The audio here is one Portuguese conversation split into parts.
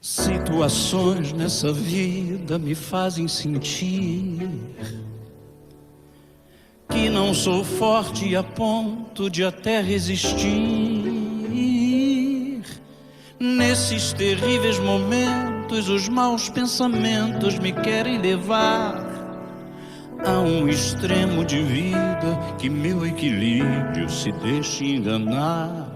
Situações nessa vida me fazem sentir que não sou forte a ponto de até resistir. Nesses terríveis momentos, os maus pensamentos me querem levar a um extremo de vida que meu equilíbrio se deixa enganar.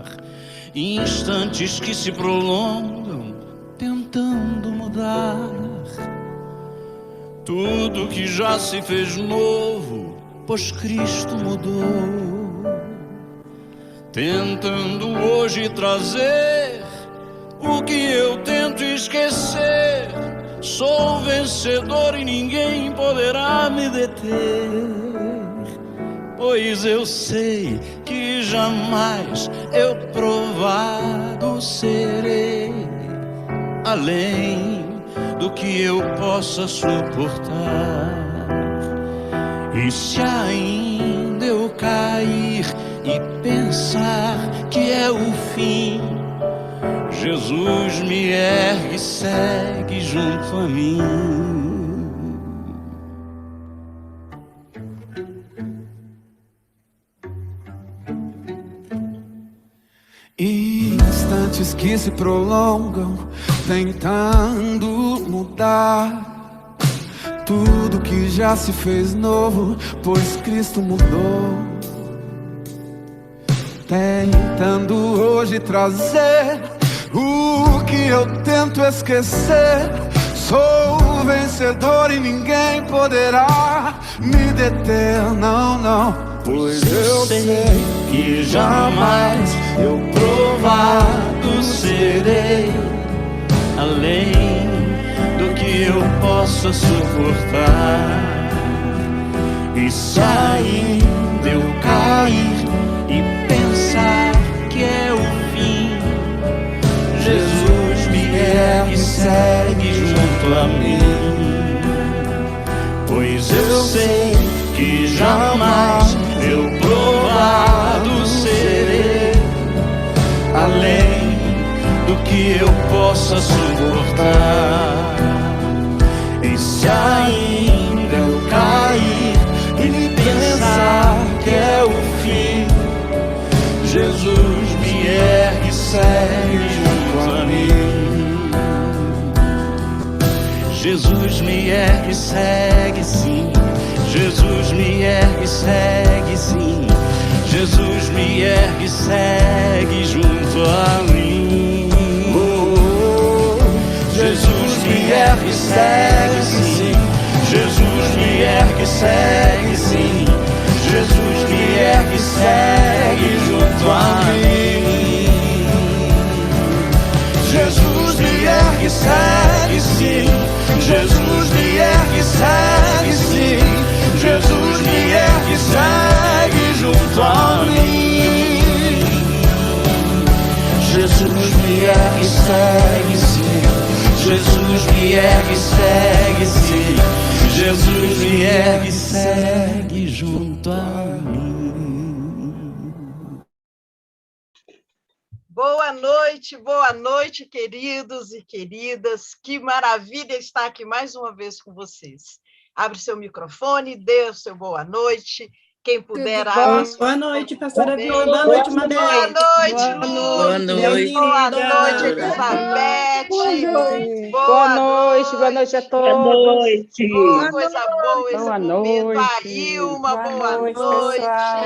Instantes que se prolongam tentando mudar tudo que já se fez novo, pois Cristo mudou. Tentando hoje trazer o que eu tento esquecer. Sou vencedor e ninguém poderá me deter, pois eu sei que jamais eu provado serei além do que eu possa suportar. E se ainda eu cair e pensar que é o fim, Jesus me ergue e segue junto a mim. Instantes que se prolongam, tentando mudar tudo que já se fez novo, pois Cristo mudou. Tentando hoje trazer o que eu tento esquecer. Sou vencedor e ninguém poderá me deter, não, não. Pois eu sei que jamais eu provado serei além do que eu possa suportar. E se ainda eu cair e pensar que é o fim, Jesus me ergue e segue junto a mim. Pois eu sei que jamais eu provado serei além do que eu possa suportar. E se ainda eu cair e pensar que é o fim, Jesus me ergue e segue junto a mim. Jesus me ergue e segue sim. Jesus me ergue e segue sim. Jesus me ergue e segue junto a mim. Jesus me ergue e segue sim. Jesus me ergue e segue sim. Jesus me ergue e segue junto a mim. Jesus me ergue e segue sim. Jesus me ergue e segue sim. Jesus me ergue e segue junto a mim. Jesus me ergue e segue sim. Jesus me ergue e segue sim. Jesus me ergue e segue junto a mim. Boa noite, queridos e queridas. Que maravilha estar aqui mais uma vez com vocês. Abre seu microfone, dê o seu boa noite. Quem puder, boa noite, pastora Vilma. Boa noite, Madei. Boa noite, Lu. Boa noite. Boa noite, Elizabeth. Boa noite a todos. Boa noite. Oh, coisa boa esse Boa momento. noite. A Ilma, boa noite. Pessoal.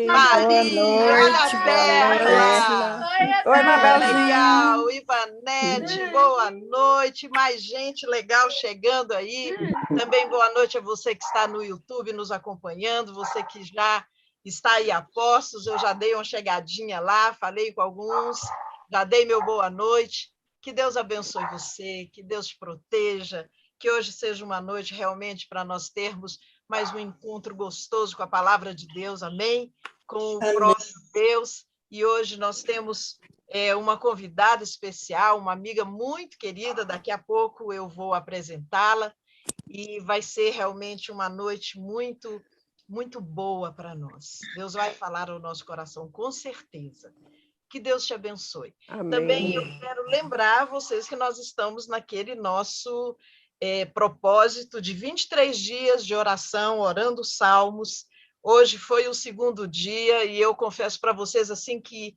Maria, olha a Perla. Oi, Mabelzinha. Legal. Ivanete, boa noite. Mais gente legal chegando aí. Também boa noite a você que está no YouTube nos acompanhando, você que já está aí a postos. Eu já dei uma chegadinha lá, falei com alguns, já dei meu boa noite. Que Deus abençoe você, que Deus te proteja, que hoje seja uma noite realmente para nós termos mais um encontro gostoso com a palavra de Deus, amém? Com o próprio Deus. E hoje nós temos uma convidada especial, uma amiga muito querida, daqui a pouco eu vou apresentá-la, e vai ser realmente uma noite muito, muito boa para nós. Deus vai falar ao nosso coração, com certeza. Que Deus te abençoe. Amém. Também eu quero lembrar vocês que nós estamos naquele nosso propósito de 23 dias de oração, orando salmos. Hoje foi o segundo dia e eu confesso para vocês assim que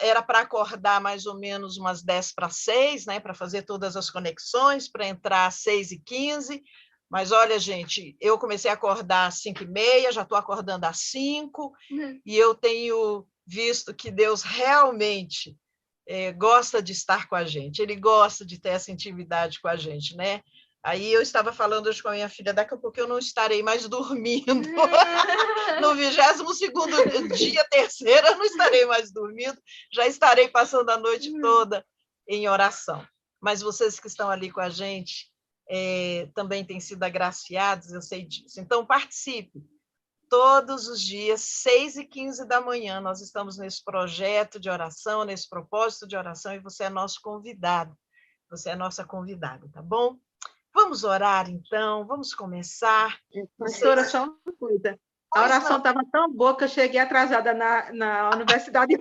era para acordar mais ou menos umas 10 para 6, né, para fazer todas as conexões, para entrar às 6h15, mas olha, gente, eu comecei a acordar às 5h30, já estou acordando às 5, e eu tenho visto que Deus realmente gosta de estar com a gente, Ele gosta de ter essa intimidade com a gente, né? Aí eu estava falando hoje com a minha filha, daqui a pouco eu não estarei mais dormindo. No 22º dia, terceira, eu não estarei mais dormindo, já estarei passando a noite toda em oração. Mas vocês que estão ali com a gente também têm sido agraciados, eu sei disso. Então, participe. Todos os dias, 6h15 da manhã, nós estamos nesse projeto de oração, nesse propósito de oração, e você é nosso convidado. Você é nossa convidada, tá bom? Vamos orar, então, vamos começar. Pastora, só uma coisa. A oração estava tão boa que eu cheguei atrasada na universidade.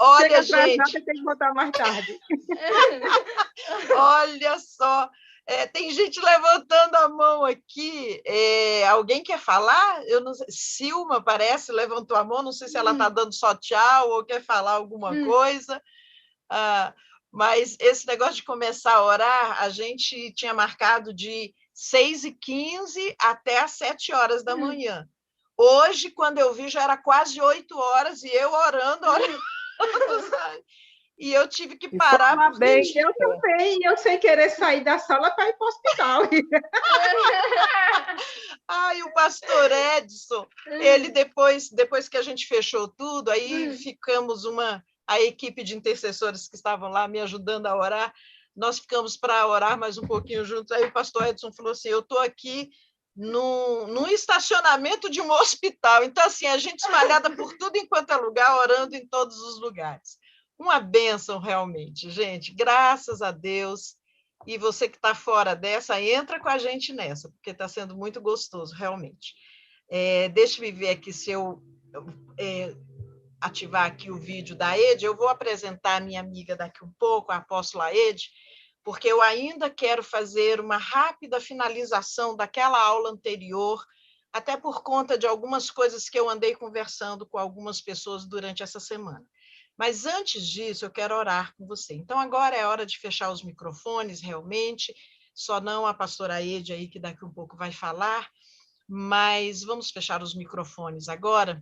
Olha, gente. Tem que botar mais tarde. Olha só. Tem gente levantando a mão aqui. Alguém quer falar? Eu não sei. Silma, parece, levantou a mão. Não sei se ela está dando só tchau ou quer falar alguma coisa. Mas esse negócio de começar a orar, a gente tinha marcado de 6h15 até às 7h da manhã. Hoje, quando eu vi, já era quase 8 horas e eu orando. E eu tive que parar. Eu também, eu sem querer sair da sala para ir para o hospital. E o pastor Edson, ele depois que a gente fechou tudo, aí ficamos a equipe de intercessores que estavam lá me ajudando a orar, nós ficamos para orar mais um pouquinho juntos. Aí o pastor Edson falou assim, eu estou aqui num estacionamento de um hospital, então assim, a gente espalhada por tudo enquanto é lugar, orando em todos os lugares. Uma bênção realmente, gente, graças a Deus. E você que está fora dessa, entra com a gente nessa, porque está sendo muito gostoso, realmente. Deixa eu ver aqui se eu ativar aqui o vídeo da Ede, eu vou apresentar a minha amiga daqui um pouco, a apóstola Ede, porque eu ainda quero fazer uma rápida finalização daquela aula anterior, até por conta de algumas coisas que eu andei conversando com algumas pessoas durante essa semana. Mas antes disso, eu quero orar com você. Então, agora é hora de fechar os microfones, realmente, só não a pastora Ede aí, que daqui um pouco vai falar, mas vamos fechar os microfones agora.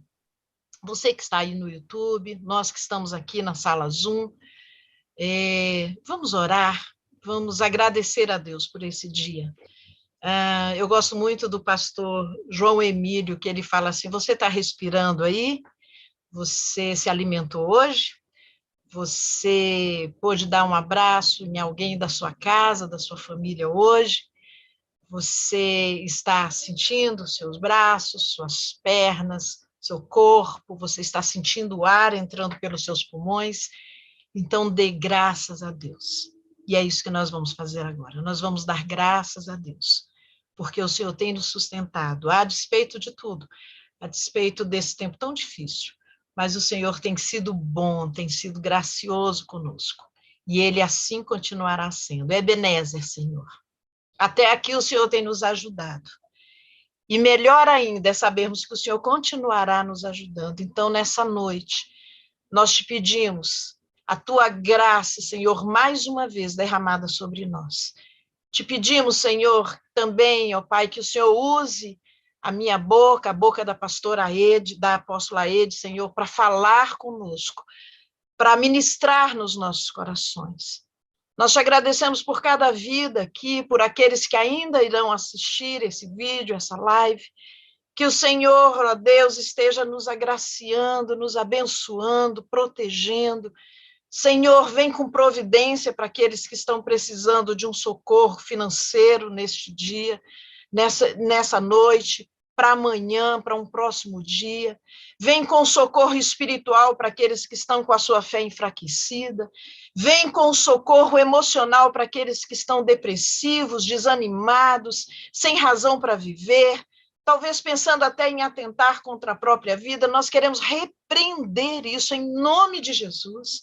Você que está aí no YouTube, nós que estamos aqui na sala Zoom, vamos orar, vamos agradecer a Deus por esse dia. Eu gosto muito do pastor João Emílio, que ele fala assim, você está respirando aí? Você se alimentou hoje? Você pôde dar um abraço em alguém da sua casa, da sua família hoje? Você está sentindo seus braços, suas pernas, seu corpo, você está sentindo o ar entrando pelos seus pulmões? Então, dê graças a Deus. E é isso que nós vamos fazer agora. Nós vamos dar graças a Deus, porque o Senhor tem nos sustentado, a despeito de tudo, a despeito desse tempo tão difícil. Mas o Senhor tem sido bom, tem sido gracioso conosco. E Ele assim continuará sendo. Ebenezer, Senhor. Até aqui o Senhor tem nos ajudado. E melhor ainda é sabermos que o Senhor continuará nos ajudando. Então, nessa noite, nós te pedimos a tua graça, Senhor, mais uma vez derramada sobre nós. Te pedimos, Senhor, também, ó Pai, que o Senhor use a minha boca, a boca da pastora Ede, da apóstola Ede, Senhor, para falar conosco, para ministrar nos nossos corações. Nós te agradecemos por cada vida aqui, por aqueles que ainda irão assistir esse vídeo, essa live, que o Senhor, ó Deus, esteja nos agraciando, nos abençoando, protegendo. Senhor, vem com providência para aqueles que estão precisando de um socorro financeiro neste dia, nessa noite, para amanhã, para um próximo dia. Vem com socorro espiritual para aqueles que estão com a sua fé enfraquecida. Vem com socorro emocional para aqueles que estão depressivos, desanimados, sem razão para viver. talvez pensando até em atentar contra a própria vida, nós queremos repreender isso em nome de Jesus,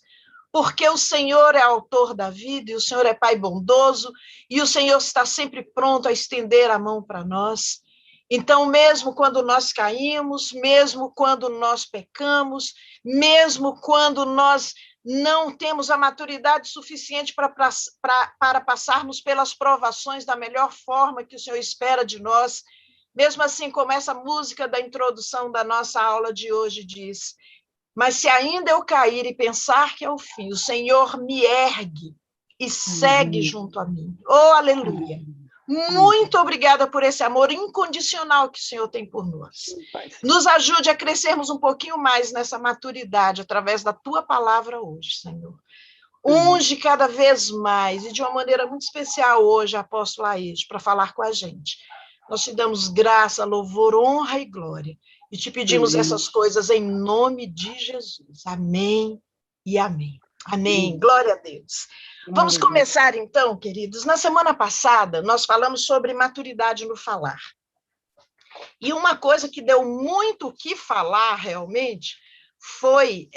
porque o Senhor é autor da vida, e o Senhor é Pai bondoso, e o Senhor está sempre pronto a estender a mão para nós. Então, mesmo quando nós caímos, mesmo quando nós pecamos, mesmo quando nós não temos a maturidade suficiente para passarmos pelas provações da melhor forma que o Senhor espera de nós, mesmo assim, como essa música da introdução da nossa aula de hoje diz, mas se ainda eu cair e pensar que é o fim, o Senhor me ergue e segue junto a mim. Oh, aleluia! Muito obrigada por esse amor incondicional que o Senhor tem por nós. Nos ajude a crescermos um pouquinho mais nessa maturidade através da tua palavra hoje, Senhor. Unge cada vez mais, e de uma maneira muito especial hoje, apóstolo Aide, para falar com a gente. Nós te damos graça, louvor, honra e glória. E te pedimos essas coisas em nome de Jesus. Amém e amém. Amém. Glória a Deus. Vamos começar, então, queridos. Na semana passada, nós falamos sobre maturidade no falar. E uma coisa que deu muito o que falar, realmente, foi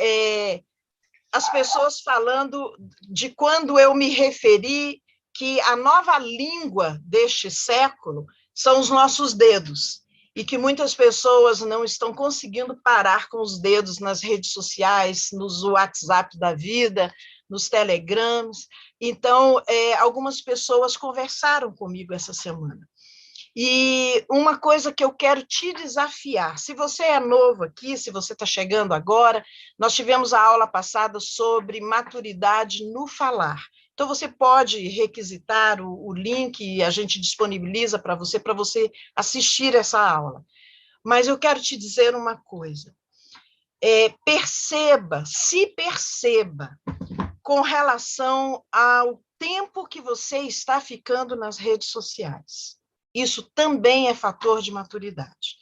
as pessoas falando de quando eu me referi que a nova língua deste século são os nossos dedos, e que muitas pessoas não estão conseguindo parar com os dedos nas redes sociais, nos WhatsApp da vida, nos Telegrams. Então, algumas pessoas conversaram comigo essa semana. E uma coisa que eu quero te desafiar, se você é novo aqui, se você está chegando agora, nós tivemos a aula passada sobre maturidade no falar. Então, você pode requisitar o link e a gente disponibiliza para você assistir essa aula. Mas eu quero te dizer uma coisa. Se perceba com relação ao tempo que você está ficando nas redes sociais. Isso também é fator de maturidade.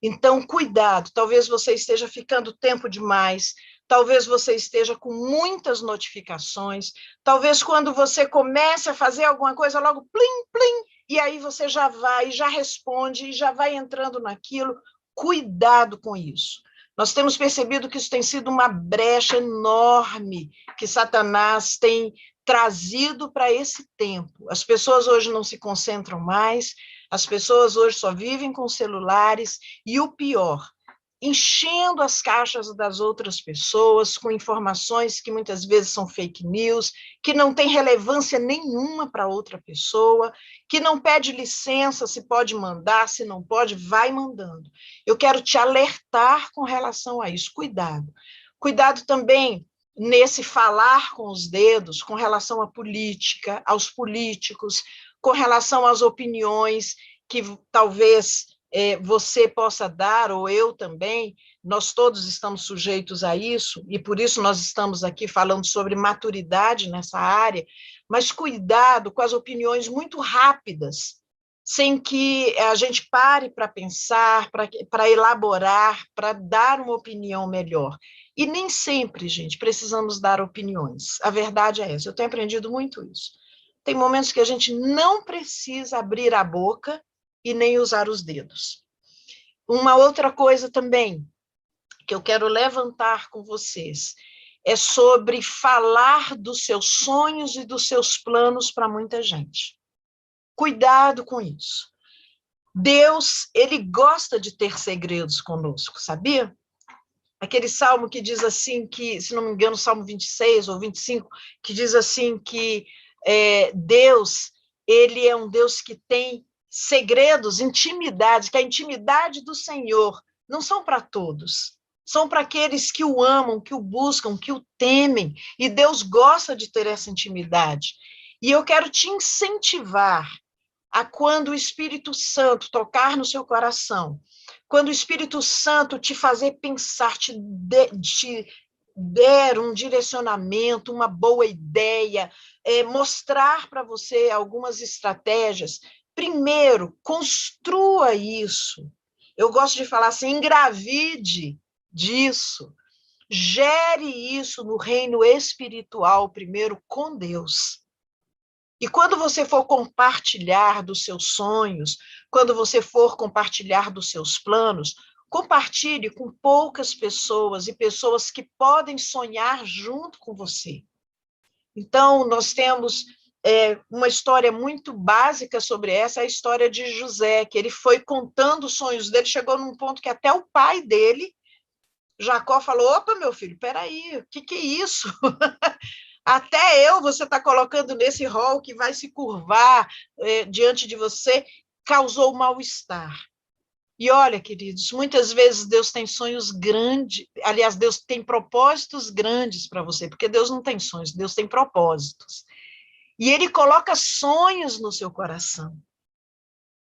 Então, cuidado, talvez você esteja ficando tempo demais, talvez você esteja com muitas notificações, talvez quando você comece a fazer alguma coisa, logo plim, plim, e aí você já vai, já responde, e já vai entrando naquilo. Cuidado com isso. Nós temos percebido que isso tem sido uma brecha enorme que Satanás tem trazido para esse tempo. As pessoas hoje não se concentram mais, as pessoas hoje só vivem com celulares, e o pior, enchendo as caixas das outras pessoas com informações que muitas vezes são fake news, que não tem relevância nenhuma para outra pessoa, que não pede licença se pode mandar, se não pode, vai mandando. Eu quero te alertar com relação a isso. Cuidado. Cuidado também nesse falar com os dedos, com relação à política, aos políticos, com relação às opiniões que talvez você possa dar, ou eu também, nós todos estamos sujeitos a isso, e por isso nós estamos aqui falando sobre maturidade nessa área, mas cuidado com as opiniões muito rápidas, sem que a gente pare para pensar, para elaborar, para dar uma opinião melhor. E nem sempre, gente, precisamos dar opiniões. A verdade é essa, eu tenho aprendido muito isso. Tem momentos que a gente não precisa abrir a boca e nem usar os dedos. Uma outra coisa também que eu quero levantar com vocês é sobre falar dos seus sonhos e dos seus planos para muita gente. Cuidado com isso. Deus, ele gosta de ter segredos conosco, sabia? Aquele salmo que diz assim, que, se não me engano, Salmo 26 ou 25, que diz assim que Deus, ele é um Deus que tem segredos, intimidades, que a intimidade do Senhor não são para todos, são para aqueles que o amam, que o buscam, que o temem, e Deus gosta de ter essa intimidade. E eu quero te incentivar a, quando o Espírito Santo tocar no seu coração, quando o Espírito Santo te fazer pensar, te der um direcionamento, uma boa ideia, mostrar para você algumas estratégias, primeiro, construa isso. Eu gosto de falar assim, engravide disso. Gere isso no reino espiritual, primeiro, com Deus. E quando você for compartilhar dos seus sonhos, quando você for compartilhar dos seus planos, compartilhe com poucas pessoas e pessoas que podem sonhar junto com você. Então, nós temos uma história muito básica sobre essa, a história de José, que ele foi contando os sonhos dele, chegou num ponto que até o pai dele, Jacó, falou, opa, meu filho, peraí, o que é isso? Até você está colocando nesse rol que vai se curvar diante de você, causou mal-estar. E olha, queridos, muitas vezes Deus tem sonhos grandes, aliás, Deus tem propósitos grandes para você, porque Deus não tem sonhos, Deus tem propósitos. E Ele coloca sonhos no seu coração.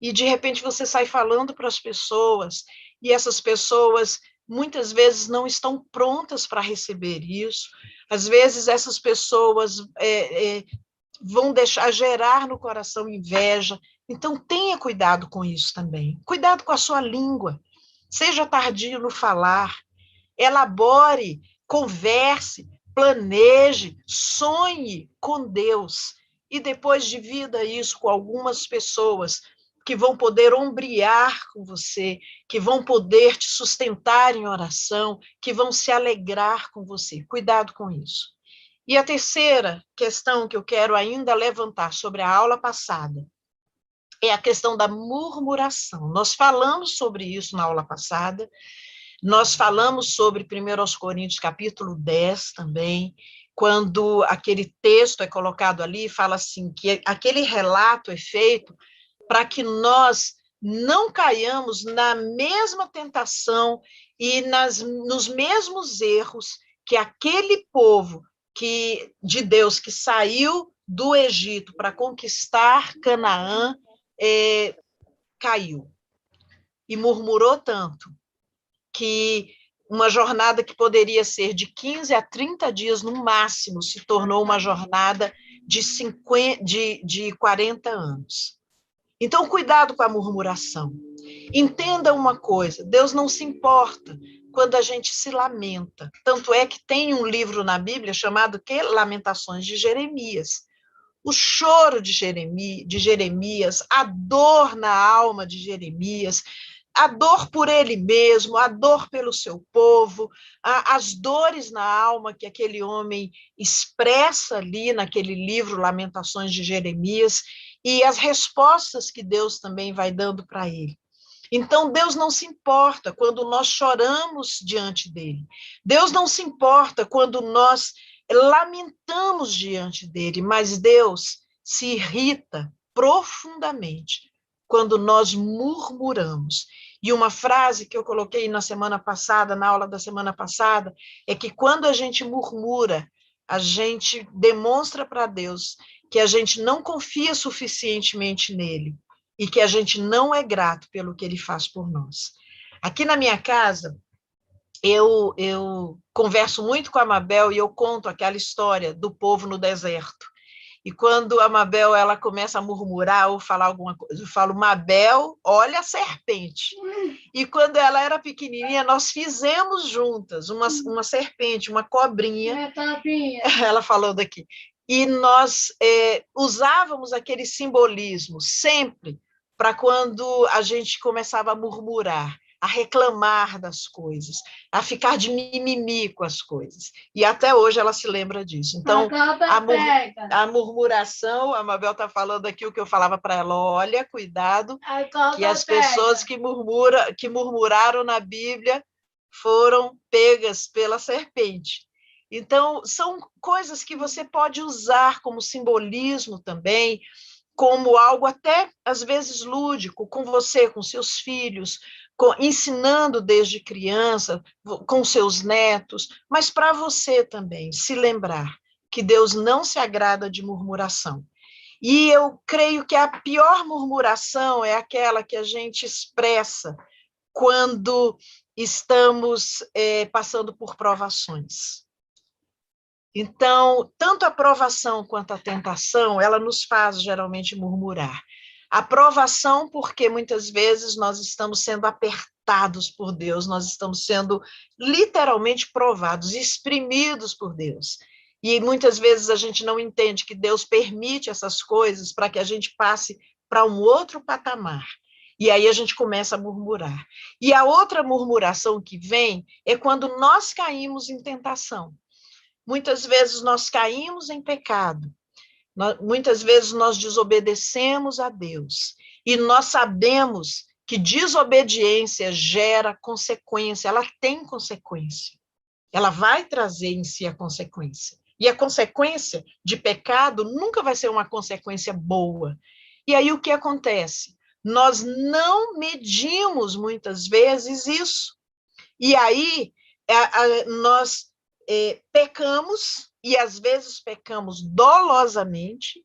E, de repente, você sai falando para as pessoas, e essas pessoas, muitas vezes, não estão prontas para receber isso. Às vezes, essas pessoas vão gerar no coração inveja. Então, tenha cuidado com isso também. Cuidado com a sua língua. Seja tardio no falar. Elabore, converse, planeje, sonhe com Deus. E depois divida isso com algumas pessoas que vão poder ombrear com você, que vão poder te sustentar em oração, que vão se alegrar com você. Cuidado com isso. E a terceira questão que eu quero ainda levantar sobre a aula passada é a questão da murmuração. Nós falamos sobre isso na aula passada, nós falamos sobre 1 Coríntios capítulo 10 também, quando aquele texto é colocado ali, fala assim, que aquele relato é feito para que nós não caiamos na mesma tentação e nos mesmos erros que aquele povo de Deus que saiu do Egito para conquistar Canaã, caiu. E murmurou tanto que uma jornada que poderia ser de 15 a 30 dias no máximo se tornou uma jornada de 40 anos. Então, cuidado com a murmuração. Entenda uma coisa, Deus não se importa quando a gente se lamenta. Tanto é que tem um livro na Bíblia chamado Lamentações de Jeremias. O choro de Jeremias, a dor na alma de Jeremias, a dor por ele mesmo, a dor pelo seu povo, as dores na alma que aquele homem expressa ali naquele livro Lamentações de Jeremias, e as respostas que Deus também vai dando para ele. Então, Deus não se importa quando nós choramos diante dele. Deus não se importa quando nós lamentamos diante dele, mas Deus se irrita profundamente quando nós murmuramos. E uma frase que eu coloquei na semana passada, na aula da semana passada, é que quando a gente murmura, a gente demonstra para Deus que a gente não confia suficientemente nele e que a gente não é grato pelo que ele faz por nós. Aqui na minha casa, eu converso muito com a Mabel e eu conto aquela história do povo no deserto. E quando a Mabel ela começa a murmurar ou falar alguma coisa, eu falo, Mabel, olha a serpente. E quando ela era pequenininha, nós fizemos juntas uma serpente, uma cobrinha. Ela falou daqui. E nós usávamos aquele simbolismo sempre para quando a gente começava a murmurar, a reclamar das coisas, a ficar de mimimi com as coisas. E até hoje ela se lembra disso. Então, a murmuração, a Mabel está falando aqui o que eu falava para ela, olha, cuidado, que as pessoas que murmuraram na Bíblia foram pegas pela serpente. Então, são coisas que você pode usar como simbolismo também, como algo até, às vezes, lúdico, com você, com seus filhos, ensinando desde criança, com seus netos, mas para você também, se lembrar que Deus não se agrada de murmuração. E eu creio que a pior murmuração é aquela que a gente expressa quando estamos passando por provações. Então, tanto a provação quanto a tentação, ela nos faz geralmente murmurar. A provação, porque muitas vezes nós estamos sendo apertados por Deus, nós estamos sendo literalmente provados, exprimidos por Deus. E muitas vezes a gente não entende que Deus permite essas coisas para que a gente passe para um outro patamar. E aí a gente começa a murmurar. E a outra murmuração que vem é quando nós caímos em tentação. Muitas vezes nós caímos em pecado. Muitas vezes nós desobedecemos a Deus. E nós sabemos que desobediência gera consequência, ela tem consequência. Ela vai trazer em si a consequência. E a consequência de pecado nunca vai ser uma consequência boa. E aí o que acontece? Nós não medimos muitas vezes isso. E aí nós pecamos, e às vezes pecamos dolosamente,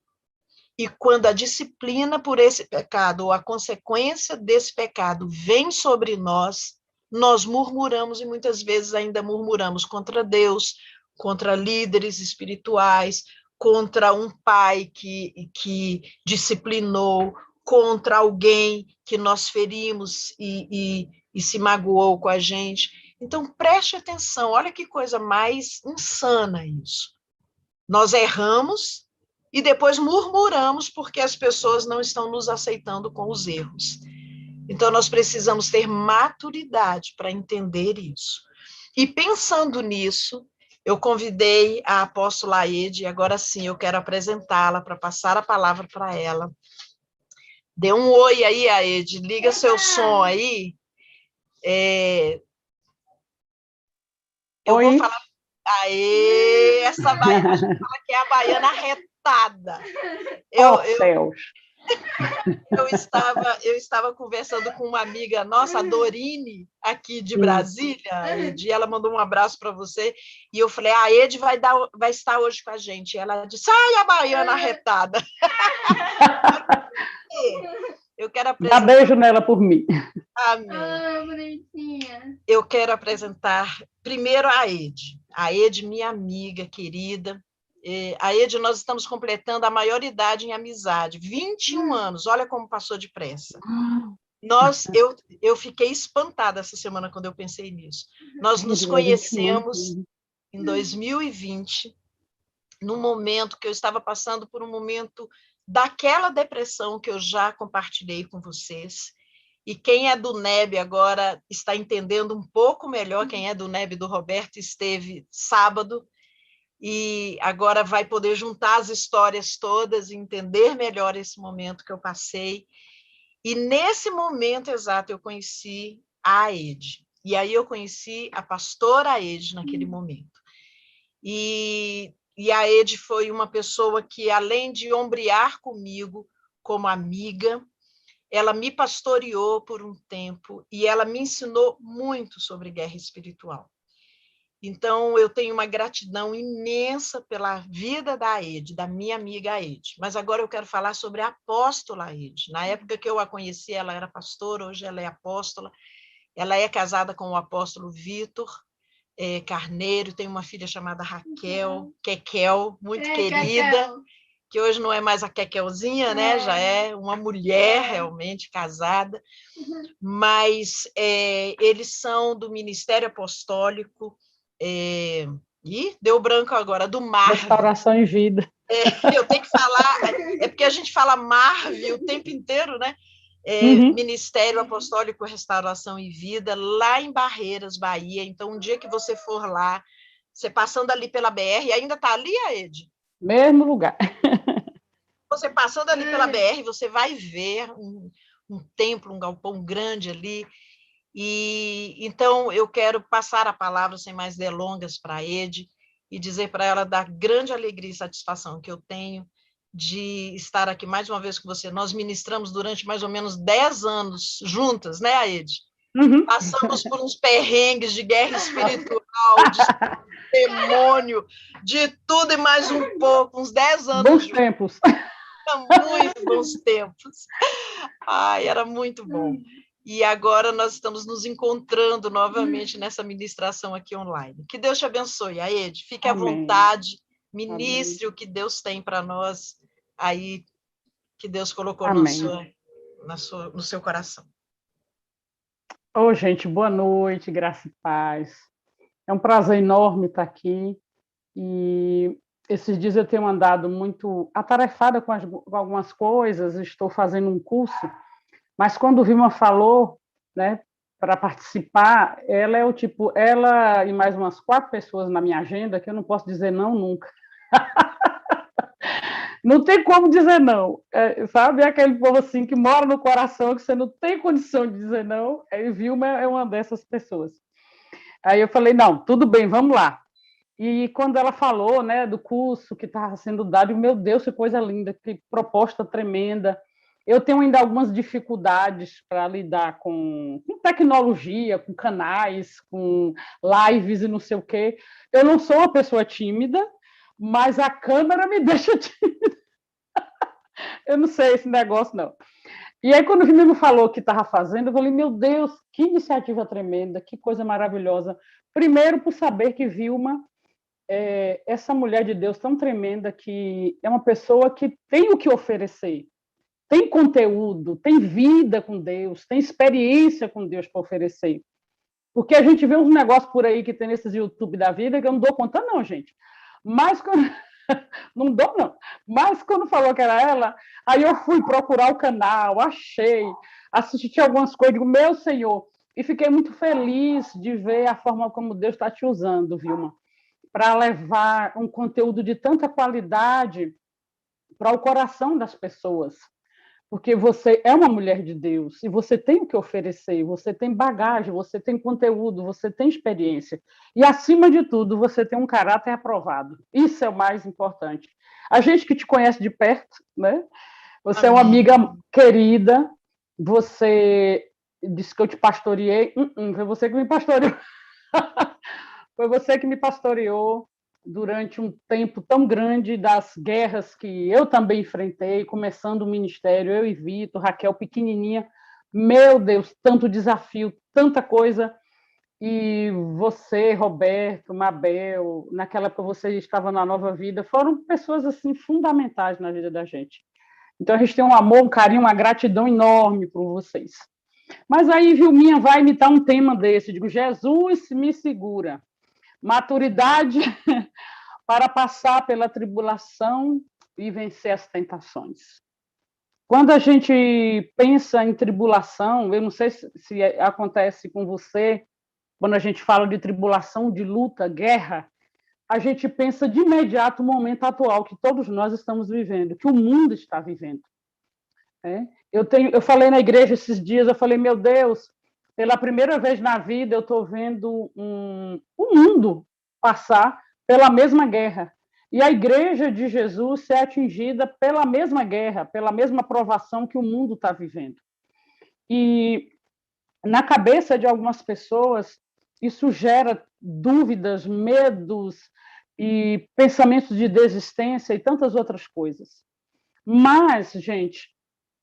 e quando a disciplina por esse pecado, ou a consequência desse pecado vem sobre nós, nós murmuramos, e muitas vezes ainda murmuramos contra Deus, contra líderes espirituais, contra um pai que disciplinou, contra alguém que nós ferimos e se magoou com a gente. Então, preste atenção, olha que coisa mais insana isso. Nós erramos e depois murmuramos porque as pessoas não estão nos aceitando com os erros. Então, nós precisamos ter maturidade para entender isso. E pensando nisso, eu convidei a apóstola Aede, e agora sim eu quero apresentá-la para passar a palavra para ela. Dê um oi aí, Aede, liga seu som aí. Eu Oi. vou falar... Aê, essa baiana, a gente fala que é a baiana arretada. Céus. Eu estava conversando com uma amiga nossa, a Dorine, aqui de Brasília, e ela mandou um abraço para você, e eu falei, a Ede vai estar hoje com a gente. E ela disse, ai, a baiana arretada. Eu quero apresentar... Dá beijo nela por mim. Amém. Bonitinha. Eu quero apresentar primeiro a Ede. A Ede, minha amiga querida. A Ede, nós estamos completando a maioridade em amizade. 21 anos, olha como passou depressa. Eu fiquei espantada essa semana quando eu pensei nisso. Nós nos conhecemos em 2020, num momento que eu estava passando por um momento daquela depressão que eu já compartilhei com vocês. E quem é do NEB agora está entendendo um pouco melhor, quem é do NEB do Roberto esteve sábado, e agora vai poder juntar as histórias todas e entender melhor esse momento que eu passei. E nesse momento exato eu conheci a Aede. E aí eu conheci a pastora Aede naquele momento. E a Aede foi uma pessoa que, além de ombrear comigo como amiga, ela me pastoreou por um tempo e ela me ensinou muito sobre guerra espiritual. Então, eu tenho uma gratidão imensa pela vida da Aede, da minha amiga Aede. Mas agora eu quero falar sobre a apóstola Aede. Na época que eu a conheci, ela era pastora, hoje ela é apóstola. Ela é casada com o apóstolo Vitor Carneiro, tem uma filha chamada Raquel, Kekel, muito querida. Kekel. Que hoje não é mais a Kekelzinha, né? Já é uma mulher realmente casada, mas eles são do Ministério Apostólico, e deu branco agora, do Marvel. Restauração em Vida. Eu tenho que falar, porque a gente fala Marvel o tempo inteiro, né? Ministério Apostólico Restauração e Vida, lá em Barreiras, Bahia. Então, um dia que você for lá, você passando ali pela BR, ainda está ali, Aede? Mesmo lugar. Você passando ali pela BR, você vai ver um templo, um galpão grande ali. E então eu quero passar a palavra sem mais delongas para a Ede e dizer para ela da grande alegria e satisfação que eu tenho de estar aqui mais uma vez com você. Nós ministramos durante mais ou menos 10 anos juntas, né, Ede? Passamos por uns perrengues de guerra espiritual, de demônio, de tudo e mais um pouco, uns 10 anos. Bons tempos. Muito bons tempos. Ai, era muito bom. E agora nós estamos nos encontrando novamente nessa ministração aqui online. Que Deus te abençoe, Aede. Fique à vontade, ministre o que Deus tem para nós aí, que Deus colocou no seu coração. Gente, boa noite, graça e paz. É um prazer enorme estar aqui. E esses dias eu tenho andado muito atarefada com algumas coisas, estou fazendo um curso, mas quando o Vilma falou, né, para participar, ela é o tipo, ela e mais umas 4 pessoas na minha agenda, que eu não posso dizer não nunca. Não tem como dizer não, sabe? É aquele povo assim que mora no coração, que você não tem condição de dizer não, aí Vilma é uma dessas pessoas. Aí eu falei, não, tudo bem, vamos lá. E quando ela falou, né, do curso que estava sendo dado, meu Deus, que coisa linda, que proposta tremenda. Eu tenho ainda algumas dificuldades para lidar com tecnologia, com canais, com lives e não sei o quê. Eu não sou uma pessoa tímida, mas a câmera me deixa tímida. Eu não sei esse negócio, não. E aí, quando o Vilma me falou que estava fazendo, eu falei, meu Deus, que iniciativa tremenda, que coisa maravilhosa. Primeiro, por saber que Vilma essa mulher de Deus tão tremenda, que é uma pessoa que tem o que oferecer, tem conteúdo, tem vida com Deus, tem experiência com Deus para oferecer. Porque a gente vê uns negócios por aí que tem nesses YouTube da vida que eu não dou conta, não, gente. Mas quando... não dou, não. Mas quando falou que era ela, aí eu fui procurar o canal, achei, assisti algumas coisas, digo, meu Senhor, e fiquei muito feliz de ver a forma como Deus está te usando, Vilma, para levar um conteúdo de tanta qualidade para o coração das pessoas. Porque você é uma mulher de Deus e você tem o que oferecer, você tem bagagem, você tem conteúdo, você tem experiência. E, acima de tudo, você tem um caráter aprovado. Isso é o mais importante. A gente que te conhece de perto, né? Você é uma amiga querida, você disse que eu te pastoreei. Foi você que me pastoreou. Foi você que me pastoreou durante um tempo tão grande das guerras que eu também enfrentei, começando o ministério, eu e Vitor, Raquel pequenininha. Meu Deus, tanto desafio, tanta coisa. E você, Roberto, Mabel, naquela época você estava na Nova Vida, foram pessoas assim fundamentais na vida da gente. Então a gente tem um amor, um carinho, uma gratidão enorme por vocês. Mas aí, Vilminha vai me dar um tema desse. Eu digo, Jesus me segura. Maturidade para passar pela tribulação e vencer as tentações. Quando a gente pensa em tribulação, eu não sei se acontece com você, quando a gente fala de tribulação, de luta, guerra, a gente pensa de imediato no momento atual que todos nós estamos vivendo, que o mundo está vivendo. Eu falei na igreja esses dias, eu falei, meu Deus, pela primeira vez na vida eu estou vendo um mundo passar pela mesma guerra. E a igreja de Jesus ser atingida pela mesma guerra, pela mesma provação que o mundo está vivendo. E na cabeça de algumas pessoas, isso gera dúvidas, medos e pensamentos de desistência e tantas outras coisas. Mas, gente,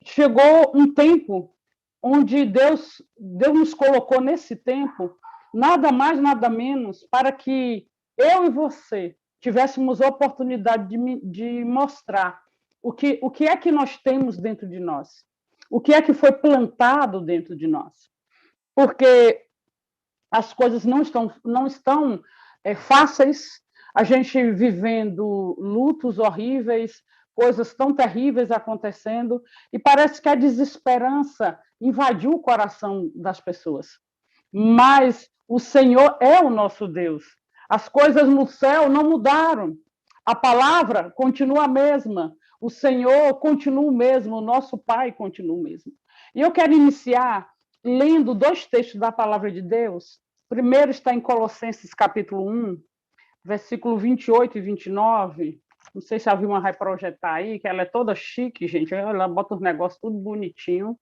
chegou um tempo onde Deus nos colocou nesse tempo, nada mais, nada menos, para que eu e você tivéssemos a oportunidade de mostrar o que é que nós temos dentro de nós, o que é que foi plantado dentro de nós. Porque as coisas não estão fáceis, a gente vivendo lutos horríveis, coisas tão terríveis acontecendo, e parece que a desesperança invadiu o coração das pessoas. Mas o Senhor é o nosso Deus. As coisas no céu não mudaram. A palavra continua a mesma. O Senhor continua o mesmo. O nosso Pai continua o mesmo. E eu quero iniciar lendo 2 textos da palavra de Deus. O primeiro está em Colossenses, capítulo 1, versículo 28 e 29. Não sei se a Vilma vai projetar aí, que ela é toda chique, gente. Ela bota os negócios tudo bonitinho.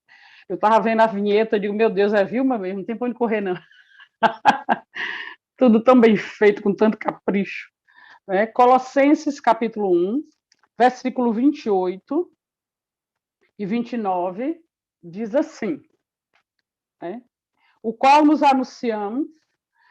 Eu estava vendo a vinheta, digo, meu Deus, é Vilma mesmo, não tem para onde correr, não. Tudo tão bem feito, com tanto capricho. Colossenses, capítulo 1, versículo 28 e 29, diz assim, o qual nos anunciamos,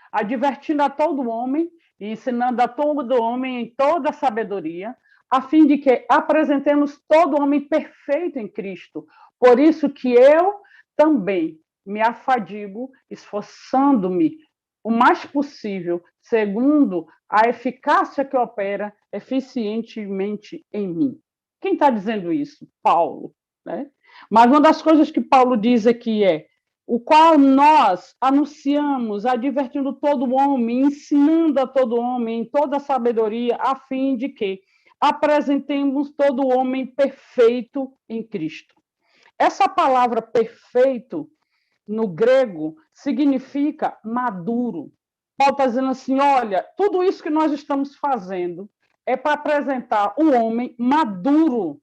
advertindo a todo homem e ensinando a todo homem em toda a sabedoria, a fim de que apresentemos todo homem perfeito em Cristo. Por isso que eu também me afadigo, esforçando-me o mais possível, segundo a eficácia que opera eficientemente em mim. Quem está dizendo isso? Paulo. Né? Mas uma das coisas que Paulo diz aqui é: o qual nós anunciamos, advertindo todo homem, ensinando a todo homem em toda a sabedoria, a fim de que apresentemos todo homem perfeito em Cristo. Essa palavra perfeito, no grego, significa maduro. Paulo está dizendo assim, olha, tudo isso que nós estamos fazendo é para apresentar um homem maduro,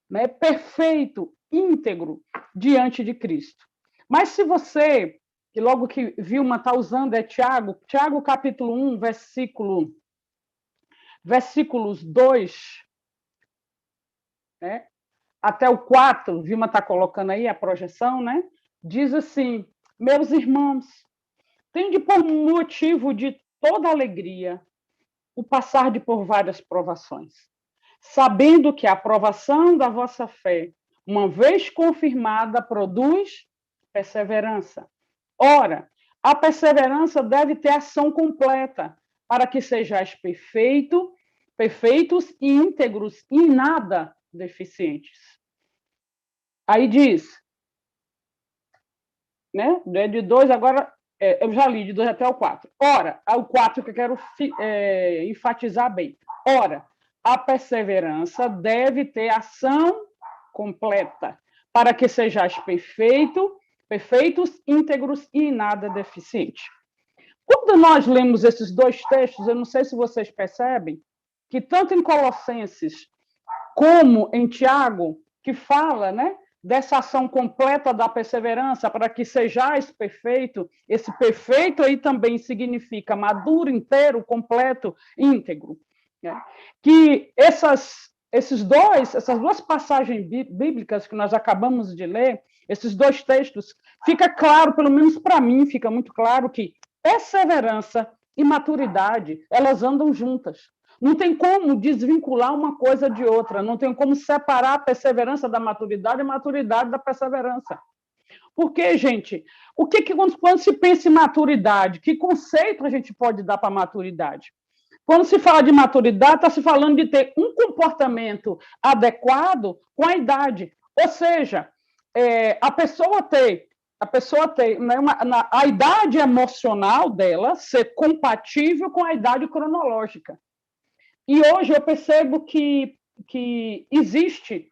né, perfeito, íntegro, diante de Cristo. Mas se você, que logo que Vilma está usando, é Tiago capítulo 1, versículos 2, né, até o 4, Vilma está colocando aí a projeção, né? Diz assim, meus irmãos, tende por motivo de toda alegria o passar de por várias provações, sabendo que a aprovação da vossa fé, uma vez confirmada, produz perseverança. Ora, a perseverança deve ter ação completa, para que sejais perfeitos e íntegros e em nada deficientes. Aí diz, né? De 2 agora, eu já li de 2 até o 4. Ora, o 4 que eu quero enfatizar bem. Ora, a perseverança deve ter ação completa, para que sejais perfeitos, íntegros e em nada deficientes. Quando nós lemos esses dois textos, eu não sei se vocês percebem, que tanto em Colossenses como em Tiago, que fala, né, dessa ação completa da perseverança, para que sejais perfeito, esse perfeito aí também significa maduro, inteiro, completo, íntegro. Né? Que essas duas passagens bíblicas que nós acabamos de ler, esses dois textos, fica claro, pelo menos para mim, fica muito claro que perseverança e maturidade, elas andam juntas. Não tem como desvincular uma coisa de outra, não tem como separar a perseverança da maturidade e a maturidade da perseverança. Porque, gente, quando se pensa em maturidade, que conceito a gente pode dar para maturidade? Quando se fala de maturidade, está se falando de ter um comportamento adequado com a idade. Ou seja, a pessoa ter né, a idade emocional dela ser compatível com a idade cronológica. E hoje eu percebo que existe,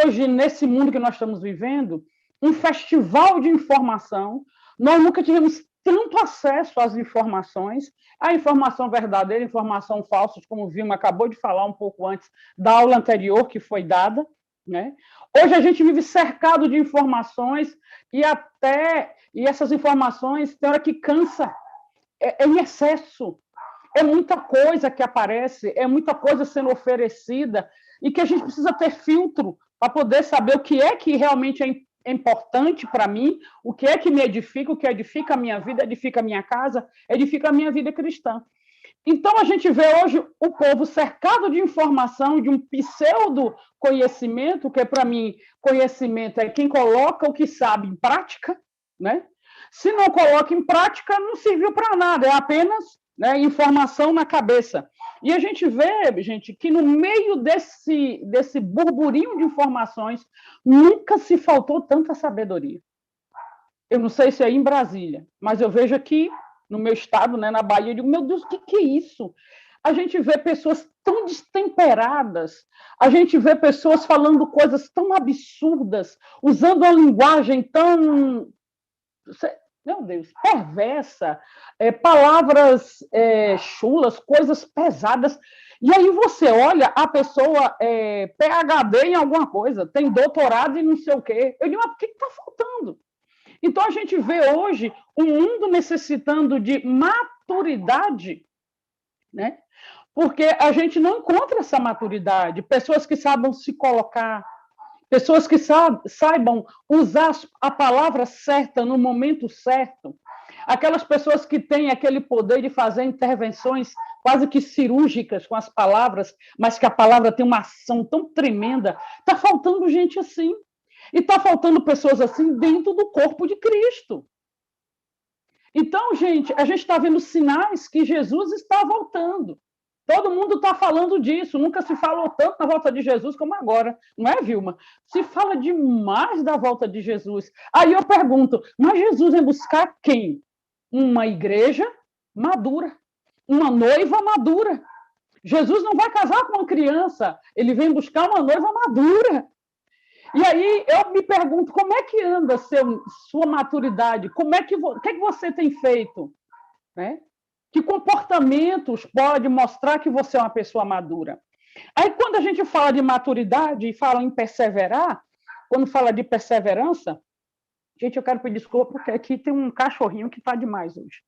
hoje, nesse mundo que nós estamos vivendo, um festival de informação. Nós nunca tivemos tanto acesso às informações, a informação verdadeira, informação falsa, como o Vilma acabou de falar um pouco antes da aula anterior que foi dada. Né? Hoje a gente vive cercado de informações e essas informações tem hora que cansa, em excesso. É muita coisa que aparece, é muita coisa sendo oferecida e que a gente precisa ter filtro para poder saber o que é que realmente é importante para mim, o que é que me edifica, o que edifica a minha vida, edifica a minha casa, edifica a minha vida cristã. Então, a gente vê hoje o povo cercado de informação, de um pseudo-conhecimento, que para mim, conhecimento é quem coloca o que sabe em prática, né? Se não coloca em prática, não serviu para nada, é apenas, né, informação na cabeça. E a gente vê, gente, que no meio desse burburinho de informações, nunca se faltou tanta sabedoria. Eu não sei se é em Brasília, mas eu vejo aqui no meu estado, né, na Bahia, eu digo, meu Deus, o que é isso? A gente vê pessoas tão destemperadas, a gente vê pessoas falando coisas tão absurdas, usando uma linguagem tão, meu Deus, perversa, palavras chulas, coisas pesadas. E aí você olha, a pessoa PhD em alguma coisa, tem doutorado em não sei o quê. Eu digo, mas o que está faltando? Então, a gente vê hoje o mundo necessitando de maturidade, né? Porque a gente não encontra essa maturidade. Pessoas que saibam se colocar, pessoas que saibam usar a palavra certa no momento certo, aquelas pessoas que têm aquele poder de fazer intervenções quase que cirúrgicas com as palavras, mas que a palavra tem uma ação tão tremenda. Está faltando gente assim. E está faltando pessoas assim dentro do corpo de Cristo. Então, gente, a gente está vendo sinais que Jesus está voltando. Todo mundo está falando disso. Nunca se falou tanto na volta de Jesus como agora. Não é, Vilma? Se fala demais da volta de Jesus. Aí eu pergunto, mas Jesus vai buscar quem? Uma igreja madura. Uma noiva madura. Jesus não vai casar com uma criança. Ele vem buscar uma noiva madura. E aí eu me pergunto, como é que anda sua maturidade? O que é que você tem feito? Né? Que comportamentos pode mostrar que você é uma pessoa madura? Aí, quando a gente fala de maturidade e fala em perseverar, quando fala de perseverança, gente, eu quero pedir desculpa porque aqui tem um cachorrinho que está demais hoje.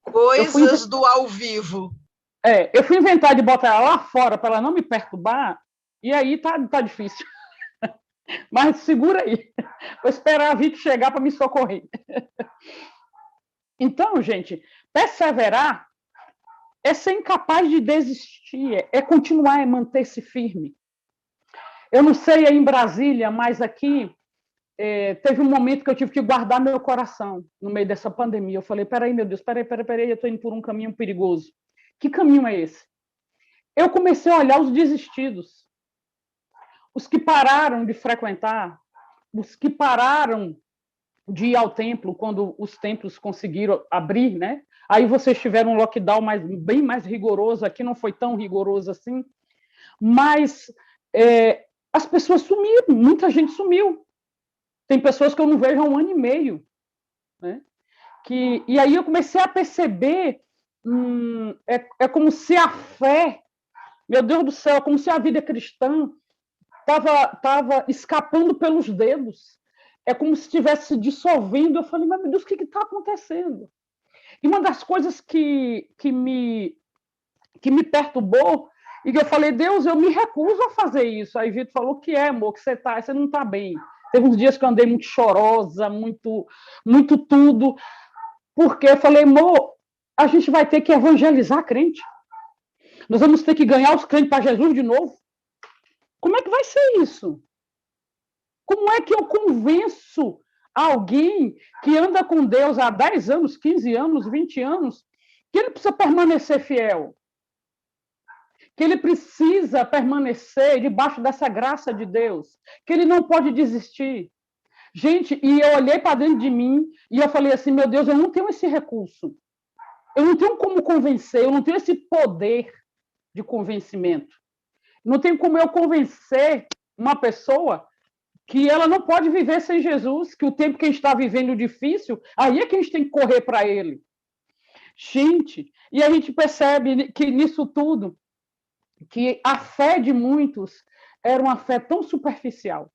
Coisas do ao vivo. Eu fui inventar de botar ela lá fora para ela não me perturbar, e aí tá difícil. Mas segura aí. Vou esperar a Vicky chegar para me socorrer. Então, gente, perseverar é ser incapaz de desistir, é continuar, é manter-se firme. Eu não sei aí em Brasília, mas aqui teve um momento que eu tive que guardar meu coração no meio dessa pandemia. Eu falei, peraí, meu Deus, peraí, eu estou indo por um caminho perigoso. Que caminho é esse? Eu comecei a olhar os desistidos, os que pararam de frequentar, os que pararam de ir ao templo quando os templos conseguiram abrir, né? Aí vocês tiveram um lockdown bem mais rigoroso, aqui não foi tão rigoroso assim, mas as pessoas sumiram, muita gente sumiu. Tem pessoas que eu não vejo há 1 ano e meio. Né? E aí eu comecei a perceber, é como se a fé, meu Deus do céu, é como se a vida cristã estava escapando pelos dedos. É como se estivesse se dissolvendo. Eu falei, meu Deus, o que está acontecendo? E uma das coisas que me perturbou, e que eu falei, Deus, eu me recuso a fazer isso. Aí Vitor falou, que amor, que você não está bem. Teve uns dias que eu andei muito chorosa, muito tudo, porque eu falei, amor, a gente vai ter que evangelizar crente. Nós vamos ter que ganhar os crentes para Jesus de novo. Como é que vai ser isso? Como é que eu convenço alguém que anda com Deus há 10 anos, 15 anos, 20 anos, que ele precisa permanecer fiel? Que ele precisa permanecer debaixo dessa graça de Deus? Que ele não pode desistir? Gente, e eu olhei para dentro de mim e eu falei assim, meu Deus, eu não tenho esse recurso. Eu não tenho como convencer, eu não tenho esse poder de convencimento. Não tem como eu convencer uma pessoa que ela não pode viver sem Jesus, que o tempo que a gente está vivendo difícil, aí é que a gente tem que correr para ele. Gente, e a gente percebe que nisso tudo, que a fé de muitos era uma fé tão superficial.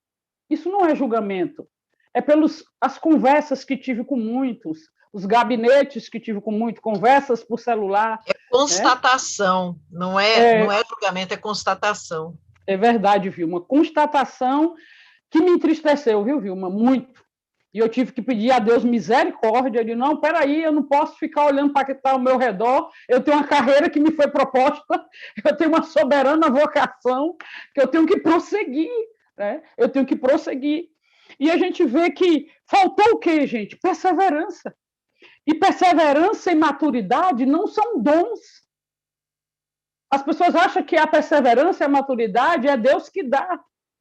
Isso não é julgamento, é pelas conversas que tive com muitos, os gabinetes que tive com muitos, conversas por celular. É constatação, não é julgamento, é constatação. É verdade, Vilma. Constatação que me entristeceu, viu, Vilma? Muito. E eu tive que pedir a Deus misericórdia, de não, peraí, eu não posso ficar olhando para o que está ao meu redor, eu tenho uma carreira que me foi proposta, eu tenho uma soberana vocação, que eu tenho que prosseguir, né? Eu tenho que prosseguir. E a gente vê que faltou o quê, gente? Perseverança. E perseverança e maturidade não são dons. As pessoas acham que a perseverança e a maturidade é Deus que dá.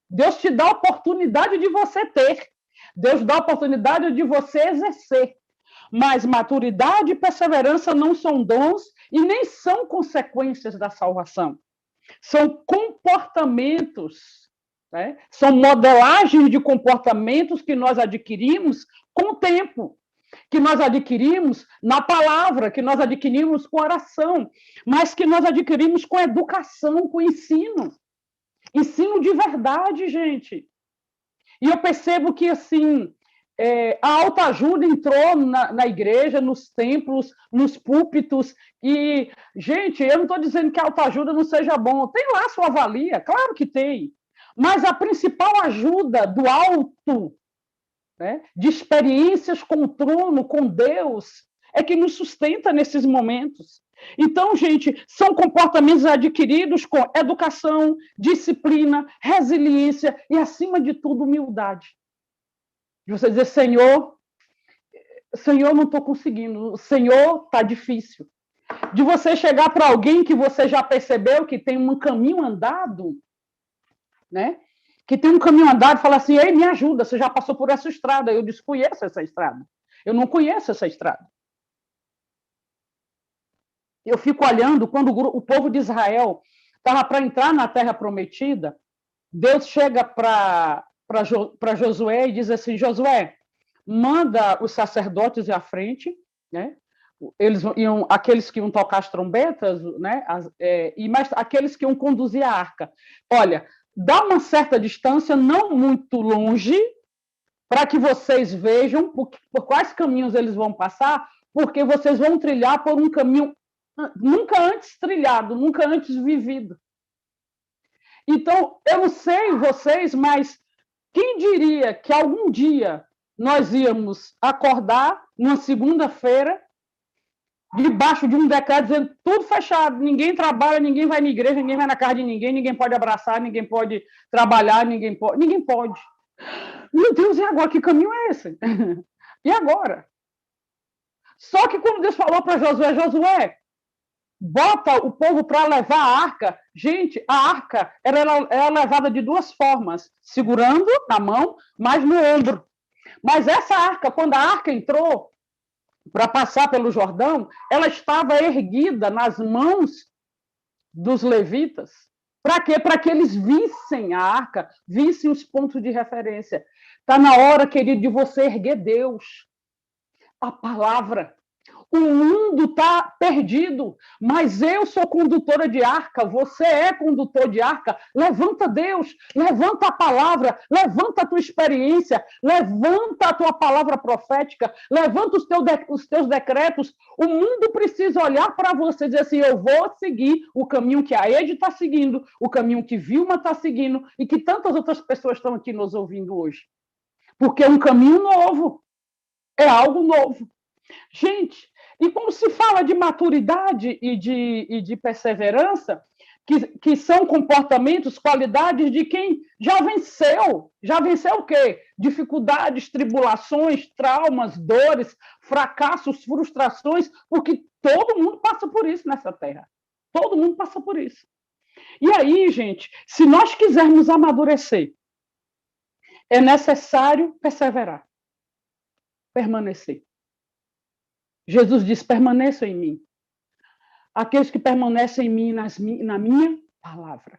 Deus te dá a oportunidade de você ter. Deus dá a oportunidade de você exercer. Mas maturidade e perseverança não são dons e nem são consequências da salvação. São comportamentos, né? São modelagens de comportamentos que nós adquirimos com o tempo, que nós adquirimos na palavra, que nós adquirimos com oração, mas que nós adquirimos com educação, com ensino. Ensino de verdade, gente. E eu percebo que, assim, a autoajuda entrou na igreja, nos templos, nos púlpitos, e, gente, eu não estou dizendo que a autoajuda não seja bom. Tem lá sua valia, claro que tem. Mas a principal ajuda do alto, né, de experiências com o trono, com Deus, é que nos sustenta nesses momentos. Então, gente, são comportamentos adquiridos com educação, disciplina, resiliência e, acima de tudo, humildade. De você dizer, Senhor, não estou conseguindo, Senhor, está difícil. De você chegar para alguém que você já percebeu que tem um caminho andado, né? Que tem um caminho andado e falar assim, ei, me ajuda, você já passou por essa estrada, eu desconheço essa estrada, eu não conheço essa estrada. Eu fico olhando, quando o povo de Israel estava para entrar na Terra Prometida, Deus chega para Josué e diz assim, Josué, manda os sacerdotes à frente, né? Aqueles que iam tocar as trombetas, né? E mais aqueles que iam conduzir a arca. Olha, dá uma certa distância, não muito longe, para que vocês vejam por quais caminhos eles vão passar, porque vocês vão trilhar por um caminho nunca antes trilhado, nunca antes vivido. Então, eu não sei vocês, mas quem diria que algum dia nós íamos acordar numa segunda-feira debaixo de um decreto dizendo tudo fechado, ninguém trabalha, ninguém vai na igreja, ninguém vai na casa de ninguém, ninguém pode abraçar, ninguém pode trabalhar, ninguém pode. Meu Deus, e agora? Que caminho é esse? E agora? Só que quando Deus falou para Josué, bota o povo para levar a arca. Gente, a arca era levada de duas formas, segurando na mão, mas no ombro. Mas essa arca, quando a arca entrou para passar pelo Jordão, ela estava erguida nas mãos dos levitas. Para quê? Para que eles vissem a arca, vissem os pontos de referência. Está na hora, querido, de você erguer Deus, a palavra. O mundo está perdido, mas eu sou condutora de arca, você é condutor de arca. Levanta Deus, levanta a palavra, levanta a tua experiência, levanta a tua palavra profética, levanta os teus decretos. O mundo precisa olhar para você e dizer assim, eu vou seguir o caminho que a Ed está seguindo, o caminho que Vilma está seguindo e que tantas outras pessoas estão aqui nos ouvindo hoje. Porque é um caminho novo, é algo novo. Gente, e quando se fala de maturidade e de perseverança, que são comportamentos, qualidades de quem já venceu. Já venceu o quê? Dificuldades, tribulações, traumas, dores, fracassos, frustrações, porque todo mundo passa por isso nessa terra. Todo mundo passa por isso. E aí, gente, se nós quisermos amadurecer, é necessário perseverar, permanecer. Jesus diz, permaneçam em mim. Aqueles que permanecem em mim, na minha palavra.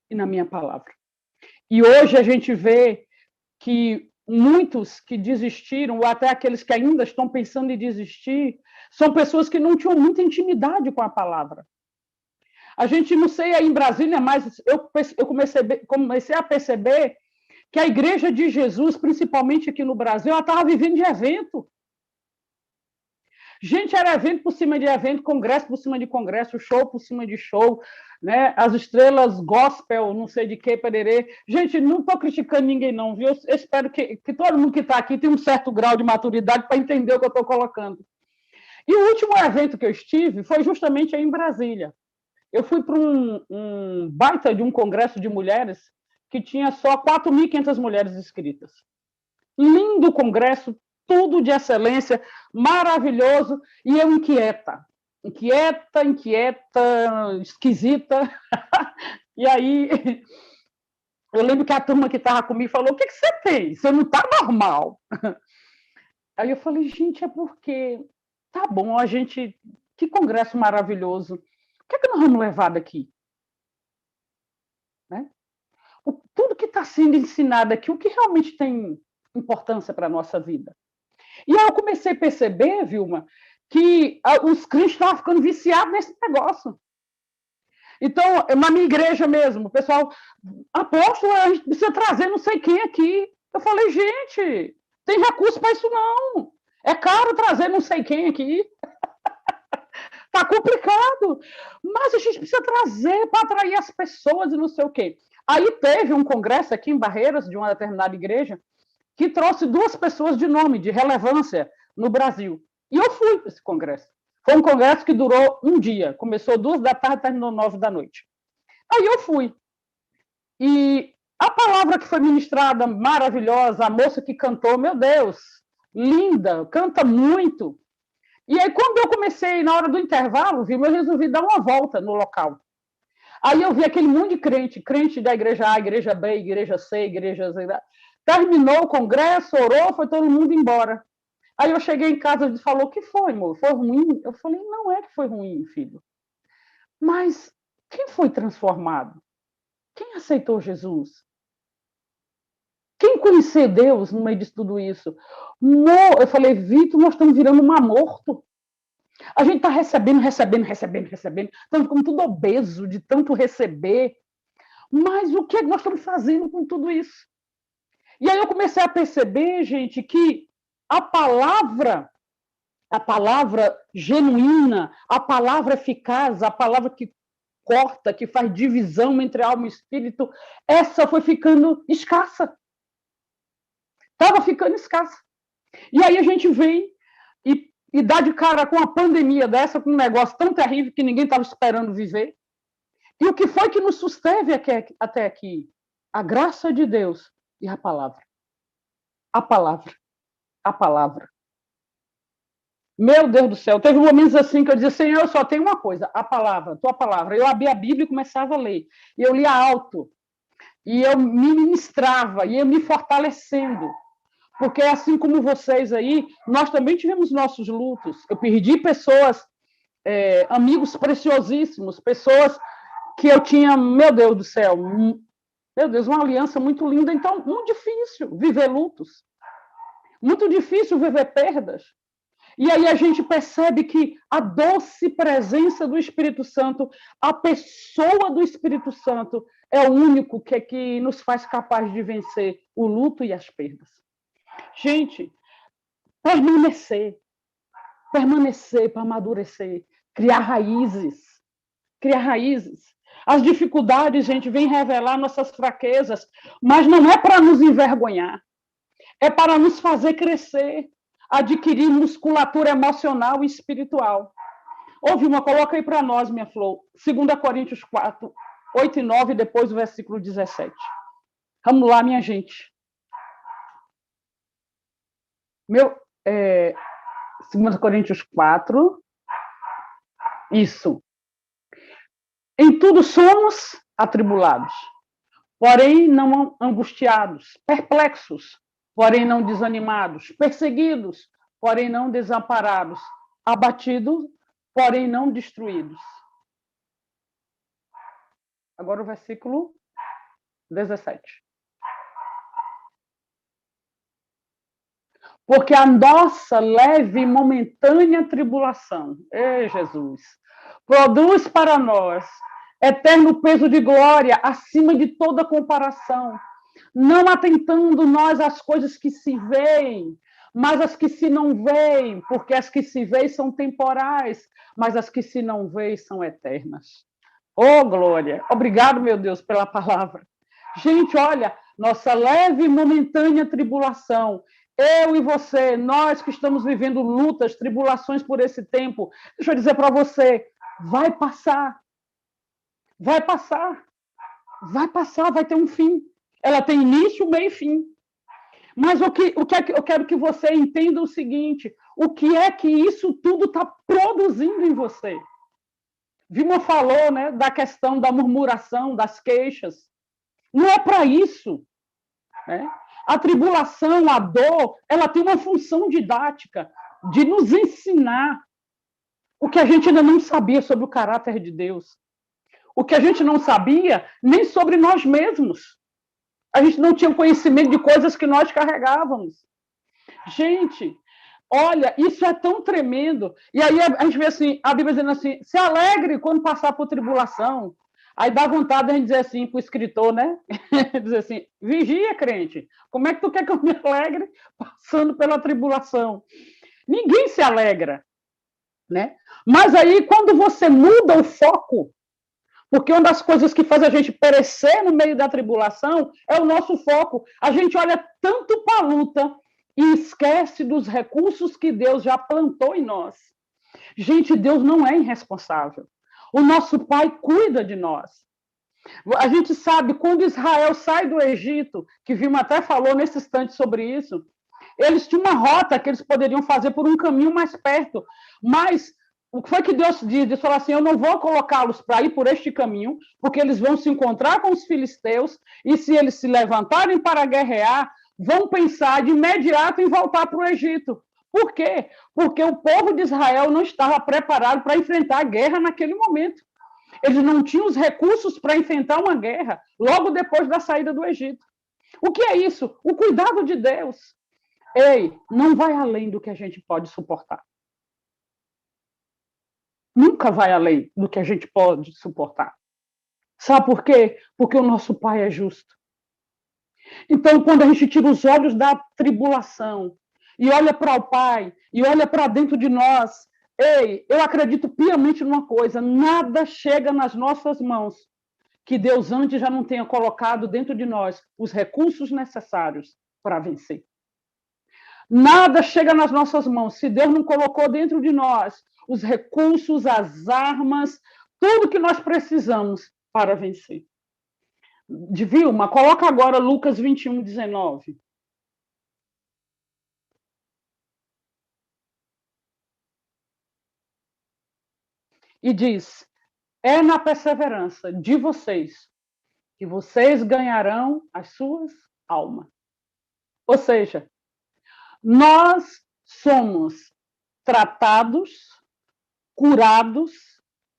E na minha palavra. E hoje a gente vê que muitos que desistiram, ou até aqueles que ainda estão pensando em desistir, são pessoas que não tinham muita intimidade com a palavra. A gente, não sei aí em Brasília, mas eu comecei a perceber que a igreja de Jesus, principalmente aqui no Brasil, ela estava vivendo de evento. Gente, era evento por cima de evento, congresso por cima de congresso, show por cima de show, né? As estrelas gospel, não sei de que, pererê. Gente, não estou criticando ninguém, não, viu? Eu espero que todo mundo que está aqui tenha um certo grau de maturidade para entender o que eu estou colocando. E o último evento que eu estive foi justamente aí em Brasília. Eu fui para um baita de um congresso de mulheres que tinha só 4.500 mulheres inscritas. Lindo congresso, tudo de excelência, maravilhoso, e eu inquieta, esquisita. E aí, eu lembro que a turma que estava comigo falou, o que você tem? Você não está normal. Aí eu falei, gente, é porque, tá bom, a gente, que congresso maravilhoso, o que é que nós vamos levar daqui? Né? Tudo que está sendo ensinado aqui, o que realmente tem importância para a nossa vida? E aí eu comecei a perceber, Vilma, que os crentes estavam ficando viciados nesse negócio. Então, na minha igreja mesmo, o pessoal, apóstolo, a gente precisa trazer não sei quem aqui. Eu falei, gente, tem recurso para isso não. É caro trazer não sei quem aqui. Está complicado. Mas a gente precisa trazer para atrair as pessoas e não sei o quê. Aí teve um congresso aqui em Barreiras, de uma determinada igreja, que trouxe 2 pessoas de nome, de relevância no Brasil. E eu fui para esse congresso. Foi um congresso que durou um dia. Começou 2 da tarde e terminou 9 da noite. Aí eu fui. E A palavra que foi ministrada, maravilhosa, a moça que cantou, meu Deus, linda, canta muito. E aí, quando eu comecei, na hora do intervalo, eu resolvi dar uma volta no local. Aí eu vi aquele monte de crente da igreja A, igreja B, igreja C, igreja Z. Terminou o congresso, orou, foi todo mundo embora. Aí eu cheguei em casa e falou, o que foi, amor? Foi ruim? Eu falei, não é que foi ruim, filho. Mas quem foi transformado? Quem aceitou Jesus? Quem conheceu Deus no meio de tudo isso? Eu falei, Vitor, nós estamos virando um mar morto. A gente está recebendo. Estamos ficando tudo obeso de tanto receber. Mas o que nós estamos fazendo com tudo isso? E aí eu comecei a perceber, gente, que a palavra genuína, a palavra eficaz, a palavra que corta, que faz divisão entre alma e espírito, essa foi ficando escassa. Estava ficando escassa. E aí a gente vem e dá de cara com uma pandemia dessa, com um negócio tão terrível que ninguém estava esperando viver. E o que foi que nos susteve até aqui? A graça de Deus e a palavra. A palavra. A palavra. Meu Deus do céu, teve momentos assim que eu dizia, Senhor, eu só tenho uma coisa, a palavra, tua palavra. Eu abria a Bíblia e começava a ler. E eu lia alto. E eu me ministrava, e eu me fortalecendo. Porque assim como vocês aí, nós também tivemos nossos lutos. Eu perdi pessoas, amigos preciosíssimos, pessoas que eu tinha, meu Deus do céu, meu Deus, uma aliança muito linda. Então, muito difícil viver lutos. Muito difícil viver perdas. E aí a gente percebe que a doce presença do Espírito Santo, a pessoa do Espírito Santo, é o único que nos faz capaz de vencer o luto e as perdas. Gente, permanecer para amadurecer, criar raízes. As dificuldades, gente, vêm revelar nossas fraquezas, mas não é para nos envergonhar, é para nos fazer crescer, adquirir musculatura emocional e espiritual. Ouve uma, coloca aí para nós, minha flor, 2 Coríntios 4, 8 e 9, depois o versículo 17. Vamos lá, minha gente. 2 Coríntios 4, isso. Em tudo somos atribulados, porém não angustiados, perplexos, porém não desanimados, perseguidos, porém não desamparados, abatidos, porém não destruídos. Agora o versículo 17. Porque a nossa leve e momentânea tribulação, Jesus, produz para nós eterno peso de glória acima de toda comparação, não atentando nós às coisas que se veem, mas as que se não veem, porque as que se veem são temporais, mas as que se não veem são eternas. Oh, glória! Obrigado, meu Deus, pela palavra. Gente, olha, nossa leve e momentânea tribulação, eu e você, nós que estamos vivendo lutas, tribulações por esse tempo, deixa eu dizer para você, vai passar. Vai passar. Vai passar, vai ter um fim. Ela tem início, meio e fim. Mas o que eu quero que você entenda o seguinte, o que é que isso tudo está produzindo em você? Vilma falou, né, da questão da murmuração, das queixas. Não é para isso, né? A tribulação, a dor, ela tem uma função didática de nos ensinar o que a gente ainda não sabia sobre o caráter de Deus. O que a gente não sabia nem sobre nós mesmos. A gente não tinha conhecimento de coisas que nós carregávamos. Gente, olha, isso é tão tremendo. E aí a gente vê assim, a Bíblia dizendo assim, se alegre quando passar por tribulação. Aí dá vontade de a gente dizer assim para o escritor, né? Dizer assim, vigia, crente. Como é que tu quer que eu me alegre passando pela tribulação? Ninguém se alegra, né? Mas aí, quando você muda o foco, porque uma das coisas que faz a gente perecer no meio da tribulação é o nosso foco. A gente olha tanto para a luta e esquece dos recursos que Deus já plantou em nós. Gente, Deus não é irresponsável. O nosso Pai cuida de nós. A gente sabe, quando Israel sai do Egito, que Vilma até falou nesse instante sobre isso, eles tinham uma rota que eles poderiam fazer por um caminho mais perto, mas o que foi que Deus disse? Deus falou assim, eu não vou colocá-los para ir por este caminho, porque eles vão se encontrar com os filisteus, e se eles se levantarem para guerrear, vão pensar de imediato em voltar para o Egito. Por quê? Porque o povo de Israel não estava preparado para enfrentar a guerra naquele momento. Eles não tinham os recursos para enfrentar uma guerra logo depois da saída do Egito. O que é isso? O cuidado de Deus. Ei, não vai além do que a gente pode suportar. Nunca vai além do que a gente pode suportar. Sabe por quê? Porque o nosso Pai é justo. Então, quando a gente tira os olhos da tribulação e olha para o Pai, e olha para dentro de nós, ei, eu acredito piamente numa coisa, nada chega nas nossas mãos que Deus antes já não tenha colocado dentro de nós os recursos necessários para vencer. Nada chega nas nossas mãos se Deus não colocou dentro de nós os recursos, as armas, tudo que nós precisamos para vencer. De Vilma, coloca agora Lucas 21, 19. E diz, é na perseverança de vocês que vocês ganharão as suas almas. Ou seja, nós somos tratados, curados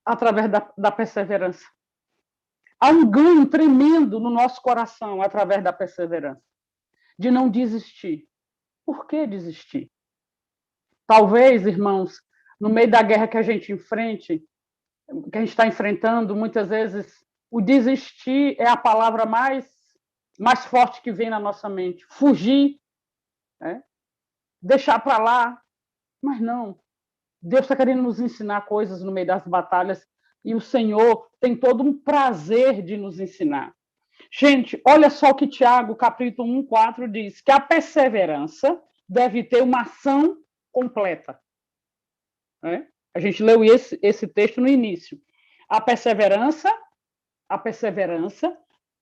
através da perseverança. Há um ganho tremendo no nosso coração através da perseverança, de não desistir. Por que desistir? Talvez, irmãos, no meio da guerra que a gente está enfrentando, muitas vezes o desistir é a palavra mais forte que vem na nossa mente. Fugir, né? Deixar para lá. Mas não. Deus está querendo nos ensinar coisas no meio das batalhas e o Senhor tem todo um prazer de nos ensinar. Gente, olha só o que Tiago, capítulo 1, 4, diz, que a perseverança deve ter uma ação completa. Né? A gente leu esse texto no início. A perseverança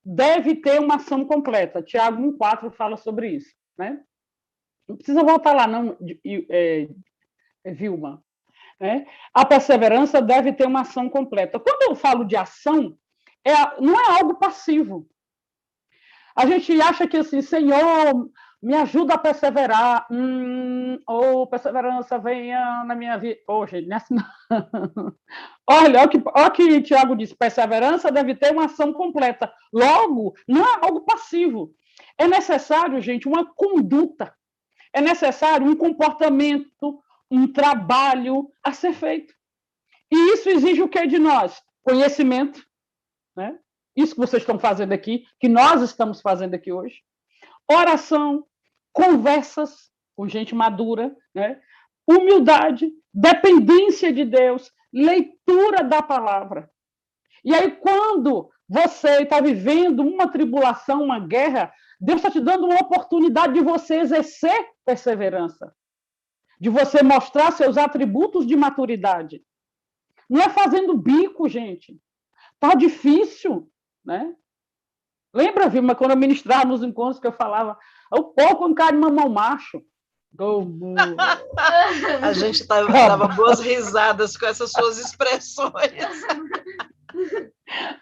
deve ter uma ação completa. Tiago 1, 4 fala sobre isso. Né? Não precisa voltar lá, não, Vilma. Né? A perseverança deve ter uma ação completa. Quando eu falo de ação, não é algo passivo. A gente acha que assim, Senhor, me ajuda a perseverar. Perseverança venha na minha vida. Gente, nessa não. Olha o que Tiago diz, perseverança deve ter uma ação completa. Logo, não é algo passivo. É necessário, gente, uma conduta. É necessário um comportamento, um trabalho a ser feito. E isso exige o que de nós? Conhecimento, né? Isso que vocês estão fazendo aqui, que nós estamos fazendo aqui hoje. Oração, conversas com gente madura, né? Humildade, dependência de Deus, leitura da palavra. E aí, quando você está vivendo uma tribulação, uma guerra, Deus está te dando uma oportunidade de você exercer perseverança, de você mostrar seus atributos de maturidade. Não é fazendo bico, gente. Está difícil, né? Lembra, Vilma, quando eu ministrava nos encontros que eu falava, o pouco um cara de mamão macho. A gente dava boas risadas com essas suas expressões.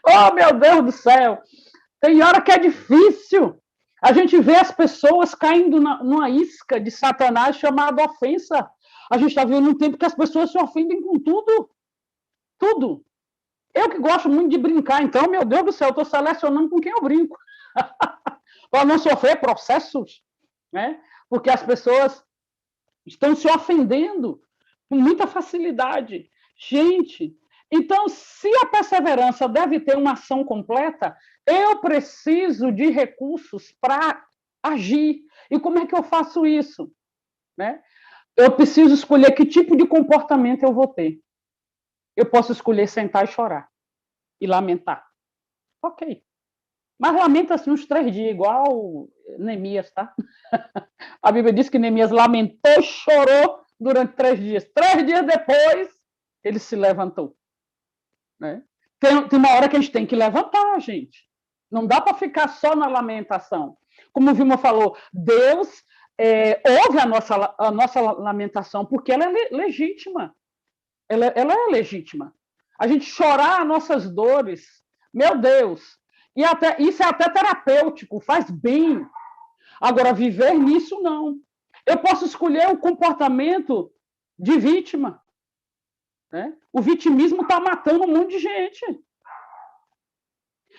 Oh, meu Deus do céu! Tem hora que é difícil. A gente vê as pessoas caindo numa isca de Satanás chamada ofensa. A gente está vivendo um tempo que as pessoas se ofendem com tudo. Tudo. Eu que gosto muito de brincar, então, meu Deus do céu, eu estou selecionando com quem eu brinco. Para não sofrer processos, né? Porque as pessoas estão se ofendendo com muita facilidade. Gente, então, se a perseverança deve ter uma ação completa, eu preciso de recursos para agir. E como é que eu faço isso? Né? Eu preciso escolher que tipo de comportamento eu vou ter. Eu posso escolher sentar e chorar. E lamentar. Ok. Mas lamenta assim uns 3 dias, igual Neemias, tá? A Bíblia diz que Neemias lamentou e chorou durante 3 dias. 3 dias depois, ele se levantou. Né? Tem uma hora que a gente tem que levantar, gente. Não dá para ficar só na lamentação. Como o Vilma falou, Deus ouve a nossa lamentação, porque ela é legítima. Ela é legítima. A gente chorar as nossas dores, meu Deus, isso é até terapêutico, faz bem. Agora, viver nisso, não. Eu posso escolher o comportamento de vítima. Né? O vitimismo está matando um monte de gente.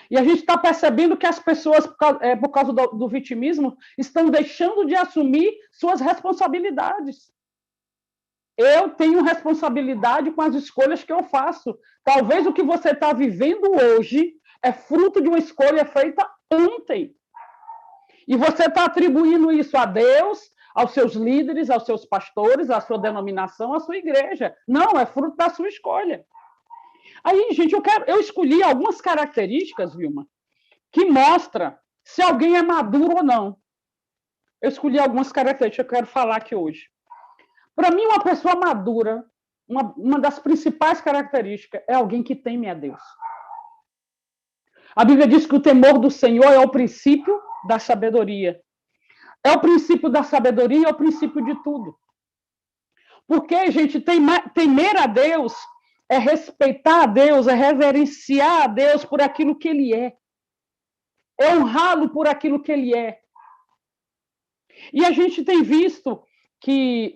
E a gente está percebendo que as pessoas, por causa do vitimismo, estão deixando de assumir suas responsabilidades. Eu tenho responsabilidade com as escolhas que eu faço. Talvez o que você está vivendo hoje é fruto de uma escolha feita ontem. E você está atribuindo isso a Deus, aos seus líderes, aos seus pastores, à sua denominação, à sua igreja. Não, é fruto da sua escolha. Aí, gente, eu escolhi algumas características, Vilma, que mostram se alguém é maduro ou não. Eu escolhi algumas características que eu quero falar aqui hoje. Para mim, uma pessoa madura, uma das principais características é alguém que teme a Deus. A Bíblia diz que o temor do Senhor é o princípio da sabedoria. É o princípio da sabedoria e é o princípio de tudo. Porque, gente, temer a Deus é respeitar a Deus, é reverenciar a Deus por aquilo que Ele é. É honrá-lo por aquilo que Ele é. E a gente tem visto que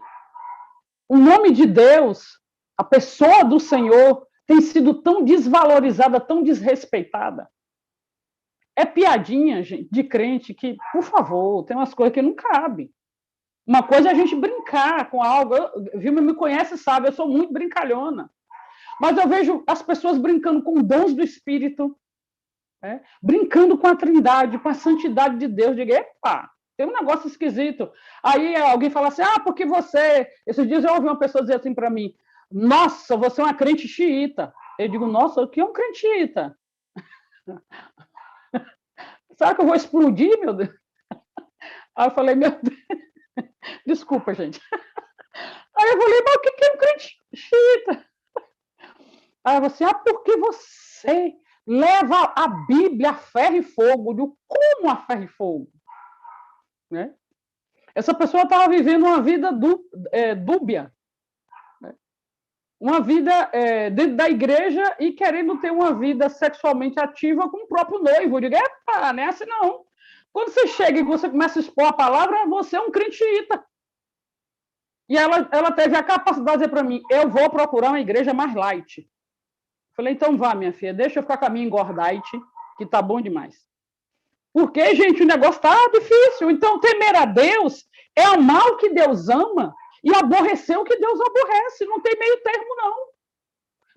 o nome de Deus, a pessoa do Senhor, tem sido tão desvalorizada, tão desrespeitada. É piadinha, gente, de crente que, por favor, tem umas coisas que não cabem. Uma coisa é a gente brincar com algo. Vilma me conhece, sabe, eu sou muito brincalhona. Mas eu vejo as pessoas brincando com dons do Espírito, brincando com a Trindade, com a santidade de Deus. Eu digo, epa, tem um negócio esquisito. Aí alguém fala assim, porque você... Esses dias eu ouvi uma pessoa dizer assim para mim, nossa, você é uma crente xiita. Eu digo, nossa, o que é um crente xiita? Será que eu vou explodir, meu Deus? Aí eu falei, meu Deus, desculpa, gente. Aí eu falei, mas o que é um crente xiita? Aí você, porque você leva a Bíblia a ferro e fogo. Eu digo, como a ferro e fogo? Né? Essa pessoa estava vivendo uma vida dúbia. Né? Uma vida dentro da igreja e querendo ter uma vida sexualmente ativa com o próprio noivo. Eu digo, não é assim não. Quando você chega e você começa a expor a palavra, você é um crente xiita. E ela teve a capacidade de dizer para mim, eu vou procurar uma igreja mais light. Falei, então vá, minha filha, deixa eu ficar com a minha engordite, que tá bom demais. Porque, gente, o negócio tá difícil. Então, temer a Deus é amar o que Deus ama e aborrecer o que Deus aborrece. Não tem meio termo, não.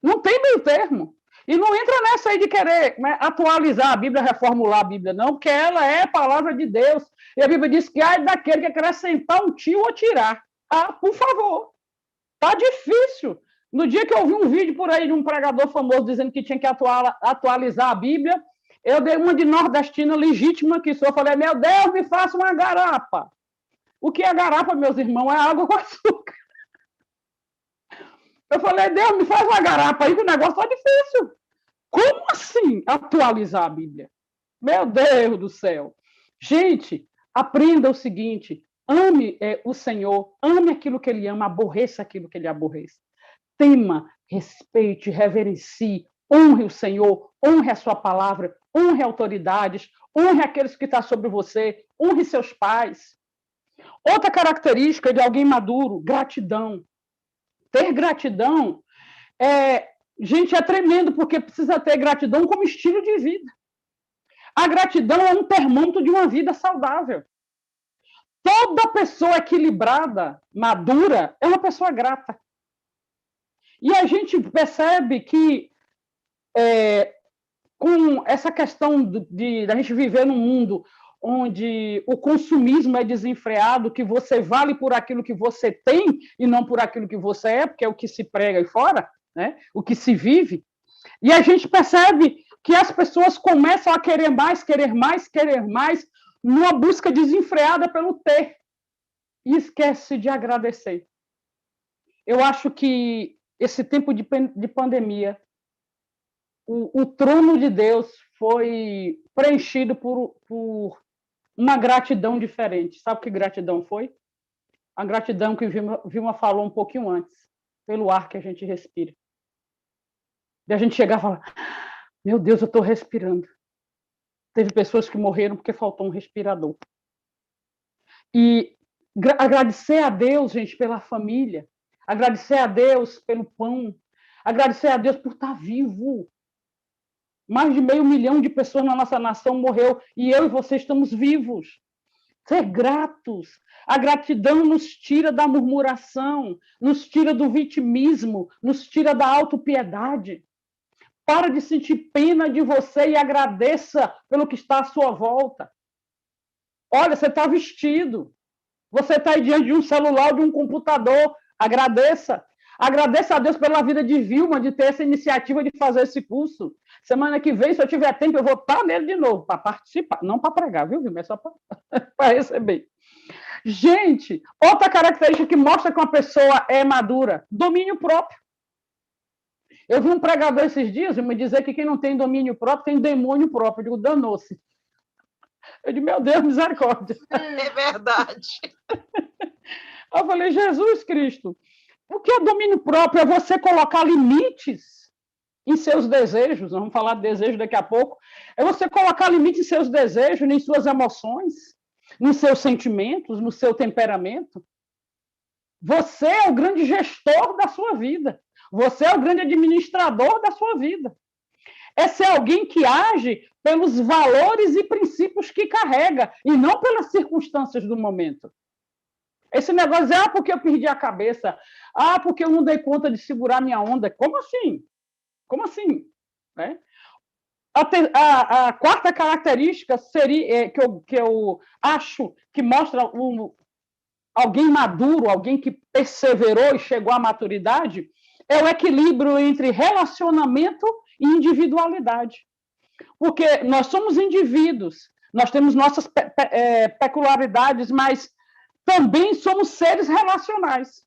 Não tem meio termo. E não entra nessa aí de querer atualizar a Bíblia, reformular a Bíblia, não, porque ela é a palavra de Deus. E a Bíblia diz que ai daquele que acrescentar um tio ou tirar. Por favor. Tá difícil. No dia que eu vi um vídeo por aí de um pregador famoso dizendo que tinha que atualizar a Bíblia, eu dei uma de nordestina legítima que sou. Eu falei, meu Deus, me faça uma garapa. O que é garapa, meus irmãos? É água com açúcar. Eu falei, Deus, me faz uma garapa aí que o negócio tá difícil. Como assim atualizar a Bíblia? Meu Deus do céu. Gente, aprenda o seguinte, ame o Senhor, ame aquilo que Ele ama, aborreça aquilo que Ele aborrece. Tema, respeite, reverencie, honre o Senhor, honre a sua palavra, honre autoridades, honre aqueles que estão sobre você, honre seus pais. Outra característica de alguém maduro, gratidão. Ter gratidão, gente, é tremendo, porque precisa ter gratidão como estilo de vida. A gratidão é um termômetro de uma vida saudável. Toda pessoa equilibrada, madura, é uma pessoa grata. E a gente percebe que, com essa questão da gente viver num mundo onde o consumismo é desenfreado, que você vale por aquilo que você tem e não por aquilo que você é, porque é o que se prega aí fora, né? O que se vive. E a gente percebe que as pessoas começam a querer mais, numa busca desenfreada pelo ter. E esquece de agradecer. Eu acho que esse tempo de pandemia, o trono de Deus foi preenchido por uma gratidão diferente. Sabe que gratidão foi? A gratidão que Vilma falou um pouquinho antes, pelo ar que a gente respira. E a gente chegar e falar, meu Deus, eu estou respirando. Teve pessoas que morreram porque faltou um respirador. E agradecer a Deus, gente, pela família, agradecer a Deus pelo pão, agradecer a Deus por estar vivo. Mais de 500 mil de pessoas na nossa nação morreu e eu e você estamos vivos. Ser gratos. A gratidão nos tira da murmuração, nos tira do vitimismo, nos tira da autopiedade. Para de sentir pena de você e agradeça pelo que está à sua volta. Olha, você está vestido. Você está aí diante de um celular, de um computador. Agradeça. Agradeça a Deus pela vida de Vilma, de ter essa iniciativa de fazer esse curso. Semana que vem, se eu tiver tempo, eu vou estar nele de novo, para participar. Não para pregar, viu, Vilma? É só para receber. Gente, outra característica que mostra que uma pessoa é madura, domínio próprio. Eu vi um pregador esses dias me dizer que quem não tem domínio próprio tem demônio próprio. Eu digo, danou-se. Eu digo, meu Deus, misericórdia. É verdade. Eu falei, Jesus Cristo, o que é domínio próprio? É você colocar limites em seus desejos. Nós vamos falar de desejo daqui a pouco. É você colocar limites em seus desejos, em suas emoções, nos seus sentimentos, no seu temperamento. Você é o grande gestor da sua vida. Você é o grande administrador da sua vida. É ser alguém que age pelos valores e princípios que carrega, e não pelas circunstâncias do momento. Esse negócio de, porque eu perdi a cabeça, porque eu não dei conta de segurar minha onda. Como assim? Como assim? Né? A quarta característica seria, que eu acho que mostra alguém maduro, alguém que perseverou e chegou à maturidade, é o equilíbrio entre relacionamento e individualidade. Porque nós somos indivíduos, nós temos nossas peculiaridades, mas também somos seres relacionais.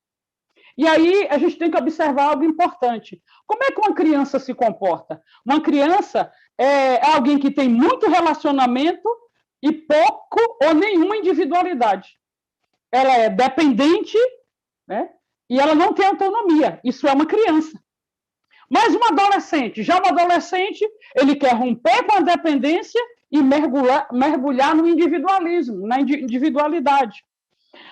E aí a gente tem que observar algo importante. Como é que uma criança se comporta? Uma criança é alguém que tem muito relacionamento e pouco ou nenhuma individualidade. Ela é dependente, né? E ela não tem autonomia. Isso é uma criança. Mas um adolescente, ele quer romper com a dependência e mergulhar no individualismo, na individualidade.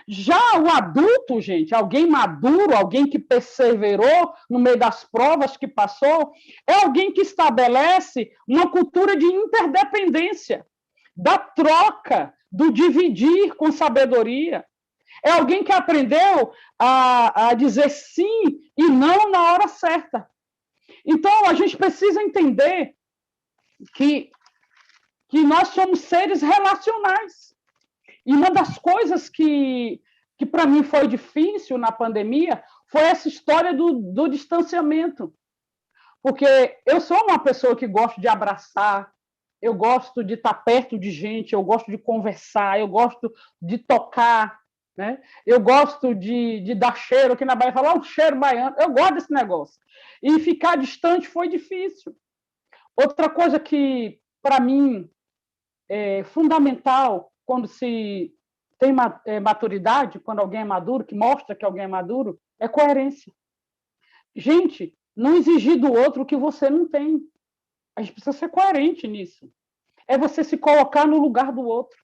Já o adulto, gente, alguém maduro, alguém que perseverou no meio das provas que passou, é alguém que estabelece uma cultura de interdependência, da troca, do dividir com sabedoria. É alguém que aprendeu a dizer sim e não na hora certa. Então, a gente precisa entender que nós somos seres relacionais. E uma das coisas que para mim foi difícil na pandemia foi essa história do distanciamento. Porque eu sou uma pessoa que gosto de abraçar, eu gosto de estar perto de gente, eu gosto de conversar, eu gosto de tocar, né? Eu gosto de dar cheiro, aqui na Bahia fala um cheiro baiano, eu gosto desse negócio. E ficar distante foi difícil. Outra coisa que, para mim, é fundamental quando se tem maturidade, quando alguém é maduro, que mostra que alguém é maduro, é coerência. Gente, não exigir do outro o que você não tem. A gente precisa ser coerente nisso. É você se colocar no lugar do outro.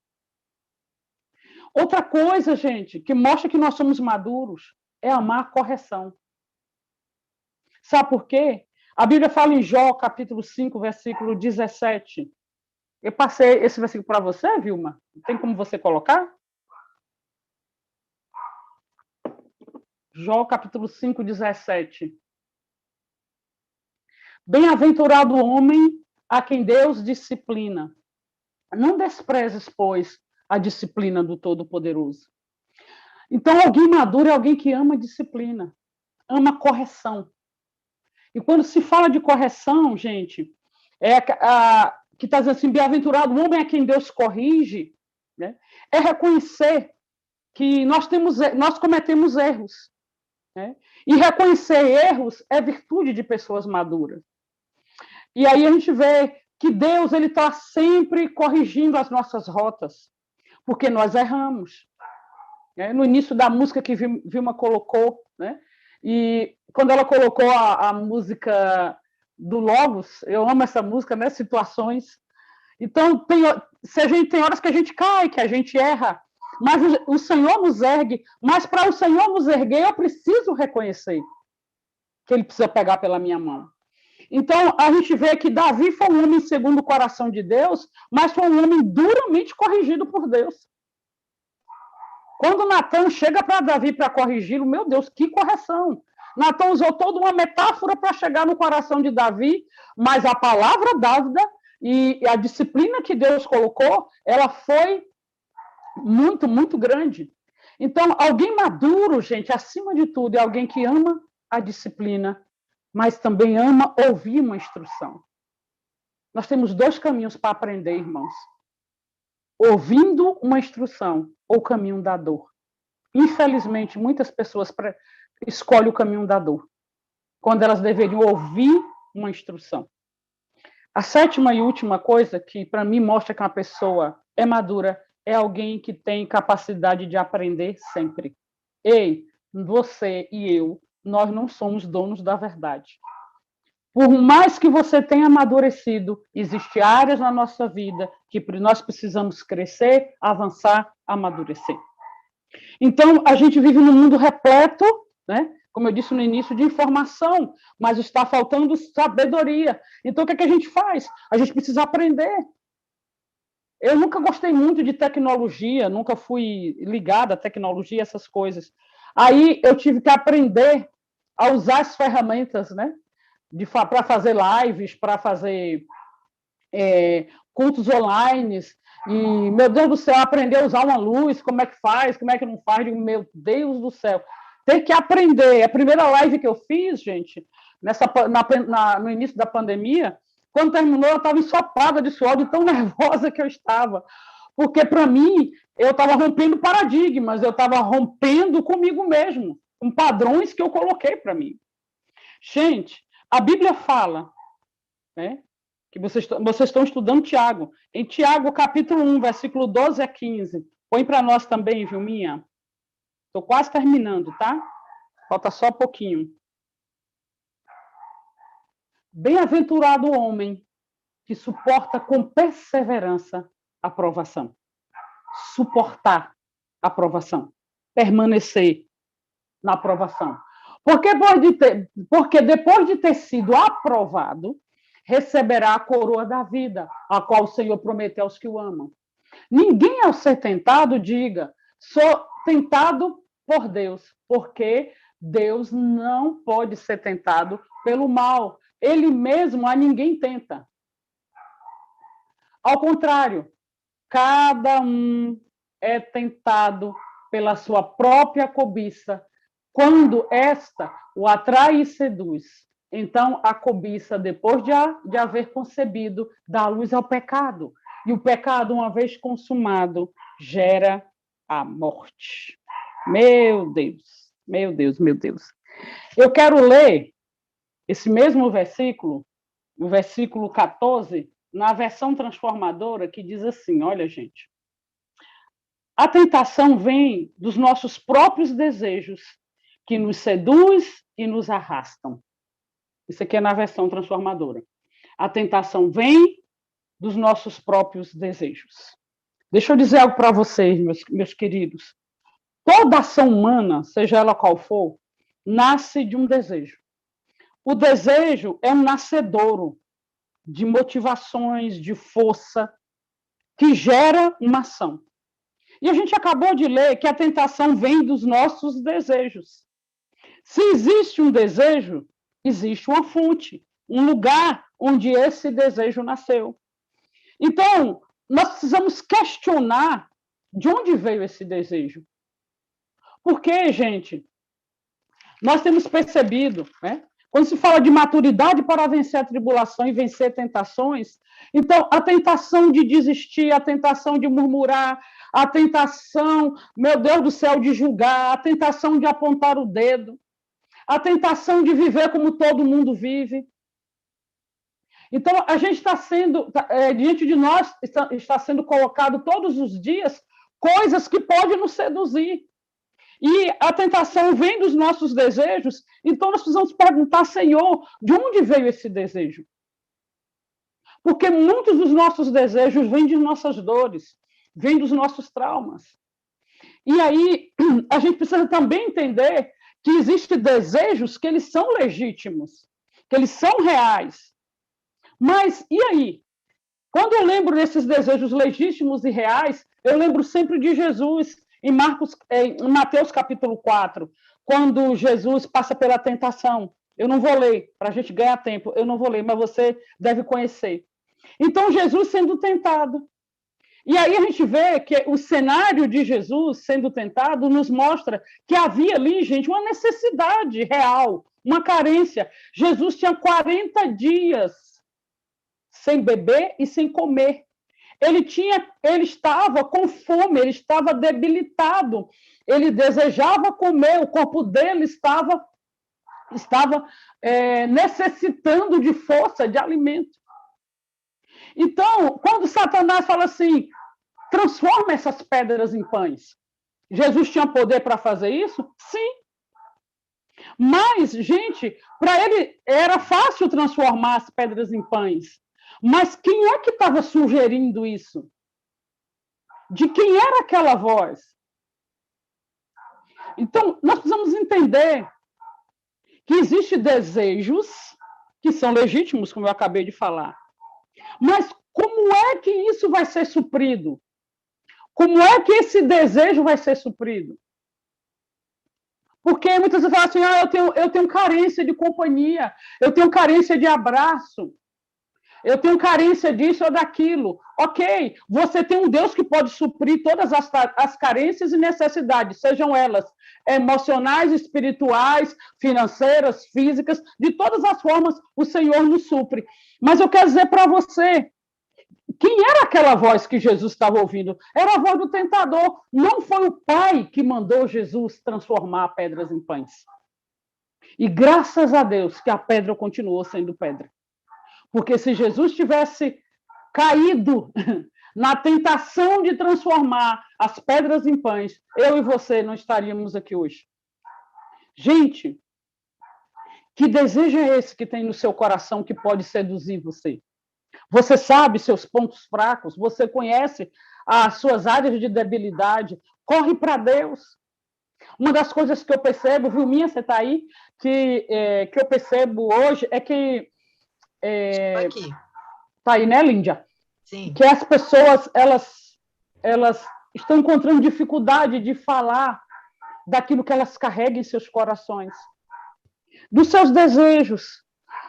Outra coisa, gente, que mostra que nós somos maduros, é amar a correção. Sabe por quê? A Bíblia fala em Jó, capítulo 5, versículo 17. Eu passei esse versículo para você, Vilma? Tem como você colocar? Jó, capítulo 5, 17. Bem-aventurado o homem a quem Deus disciplina. Não desprezes, pois, a disciplina do Todo-Poderoso. Então, alguém maduro é alguém que ama disciplina, ama correção. E quando se fala de correção, gente, que está dizendo assim, bem-aventurado o homem a quem Deus corrige, né? É reconhecer que nós cometemos erros. Né? E reconhecer erros é virtude de pessoas maduras. E aí a gente vê que Deus ele está sempre corrigindo as nossas rotas, porque nós erramos. No início da música que Vilma colocou, né? E quando ela colocou a música do Logos, eu amo essa música, né? Situações. Então, tem horas que a gente cai, que a gente erra, mas o Senhor nos ergue. Mas para o Senhor nos erguer, eu preciso reconhecer que Ele precisa pegar pela minha mão. Então, a gente vê que Davi foi um homem segundo o coração de Deus, mas foi um homem duramente corrigido por Deus. Quando Natan chega para Davi para corrigi-lo, meu Deus, que correção! Natan usou toda uma metáfora para chegar no coração de Davi, mas a palavra dávida e a disciplina que Deus colocou, ela foi muito, muito grande. Então, alguém maduro, gente, acima de tudo, é alguém que ama a disciplina, mas também ama ouvir uma instrução. Nós temos 2 caminhos para aprender, irmãos. Ouvindo uma instrução ou o caminho da dor. Infelizmente, muitas pessoas escolhem o caminho da dor, quando elas deveriam ouvir uma instrução. A 7ª e última coisa que, para mim, mostra que uma pessoa é madura é alguém que tem capacidade de aprender sempre. Ei, você e eu, nós não somos donos da verdade. Por mais que você tenha amadurecido, existem áreas na nossa vida que nós precisamos crescer, avançar, amadurecer. Então, a gente vive num mundo repleto, né? Como eu disse no início, de informação, mas está faltando sabedoria. Então, o que é que a gente faz? A gente precisa aprender. Eu nunca gostei muito de tecnologia, nunca fui ligada à tecnologia, essas coisas. Aí, eu tive que aprender a usar as ferramentas, né? Para fazer lives, para fazer cultos online. E, meu Deus do céu, aprender a usar uma luz, como é que faz, como é que não faz. Digo, meu Deus do céu, tem que aprender. A primeira live que eu fiz, gente, no início da pandemia, quando terminou, eu estava ensopada de suor, de tão nervosa que eu estava. Porque, para mim, eu estava rompendo paradigmas, eu estava rompendo comigo mesmo, com padrões que eu coloquei para mim. Gente, a Bíblia fala, né, que vocês estão estudando Tiago. Em Tiago, capítulo 1, versículo 12 a 15. Põe para nós também, Vilminha. Estou quase terminando, tá? Falta só um pouquinho. Bem-aventurado o homem que suporta com perseverança a provação. Suportar a provação. Permanecer na aprovação. Porque depois de ter sido aprovado, receberá a coroa da vida, a qual o Senhor prometeu aos que o amam. Ninguém, ao ser tentado, diga, sou tentado por Deus, porque Deus não pode ser tentado pelo mal. Ele mesmo a ninguém tenta. Ao contrário, cada um é tentado pela sua própria cobiça, quando esta o atrai e seduz. Então, a cobiça, depois de haver concebido, dá luz ao pecado. E o pecado, uma vez consumado, gera a morte. Meu Deus, meu Deus, meu Deus. Eu quero ler esse mesmo versículo, o versículo 14, na versão transformadora, que diz assim, olha, gente. A tentação vem dos nossos próprios desejos, que nos seduz e nos arrastam. Isso aqui é na versão transformadora. A tentação vem dos nossos próprios desejos. Deixa eu dizer algo para vocês, meus queridos. Toda ação humana, seja ela qual for, nasce de um desejo. O desejo é um nascedouro de motivações, de força, que gera uma ação. E a gente acabou de ler que a tentação vem dos nossos desejos. Se existe um desejo, existe uma fonte, um lugar onde esse desejo nasceu. Então, nós precisamos questionar de onde veio esse desejo. Porque, gente, nós temos percebido, né? Quando se fala de maturidade para vencer a tribulação e vencer tentações, então a tentação de desistir, a tentação de murmurar, a tentação, meu Deus do céu, de julgar, a tentação de apontar o dedo, a tentação de viver como todo mundo vive. Então, a gente está sendo, diante de nós, está sendo colocado todos os dias coisas que podem nos seduzir. E a tentação vem dos nossos desejos, então nós precisamos perguntar, Senhor, de onde veio esse desejo? Porque muitos dos nossos desejos vêm de nossas dores, vêm dos nossos traumas. E aí, a gente precisa também entender que existem desejos que eles são legítimos, que eles são reais. Mas, e aí? Quando eu lembro desses desejos legítimos e reais, eu lembro sempre de Jesus, em Mateus capítulo 4, quando Jesus passa pela tentação. Eu não vou ler, para a gente ganhar tempo, eu não vou ler, mas você deve conhecer. Então, Jesus sendo tentado. E aí a gente vê que o cenário de Jesus sendo tentado nos mostra que havia ali, gente, uma necessidade real, uma carência. Jesus tinha 40 dias sem beber e sem comer. Ele estava com fome, ele estava debilitado, ele desejava comer, o corpo dele estava necessitando de força, de alimento. Então, quando Satanás fala assim, transforma essas pedras em pães, Jesus tinha poder para fazer isso? Sim. Mas, gente, para ele era fácil transformar as pedras em pães. Mas quem é que estava sugerindo isso? De quem era aquela voz? Então, nós precisamos entender que existem desejos que são legítimos, como eu acabei de falar. Mas como é que isso vai ser suprido? Como é que esse desejo vai ser suprido? Porque muitas vezes falam assim, eu tenho carência de companhia, eu tenho carência de abraço, eu tenho carência disso ou daquilo. Ok, você tem um Deus que pode suprir todas as carências e necessidades, sejam elas emocionais, espirituais, financeiras, físicas, de todas as formas o Senhor nos supre. Mas eu quero dizer para você, quem era aquela voz que Jesus estava ouvindo? Era a voz do tentador. Não foi o Pai que mandou Jesus transformar pedras em pães. E graças a Deus que a pedra continuou sendo pedra. Porque se Jesus tivesse caído na tentação de transformar as pedras em pães, eu e você não estaríamos aqui hoje. Gente, que desejo é esse que tem no seu coração que pode seduzir você? Você sabe seus pontos fracos, você conhece as suas áreas de debilidade, corre para Deus. Uma das coisas que eu percebo, Vilminha, você está aí, que eu percebo hoje é que... Aqui. Está aí, né, Líndia? Sim. Que as pessoas, elas estão encontrando dificuldade de falar daquilo que elas carregam em seus corações, dos seus desejos.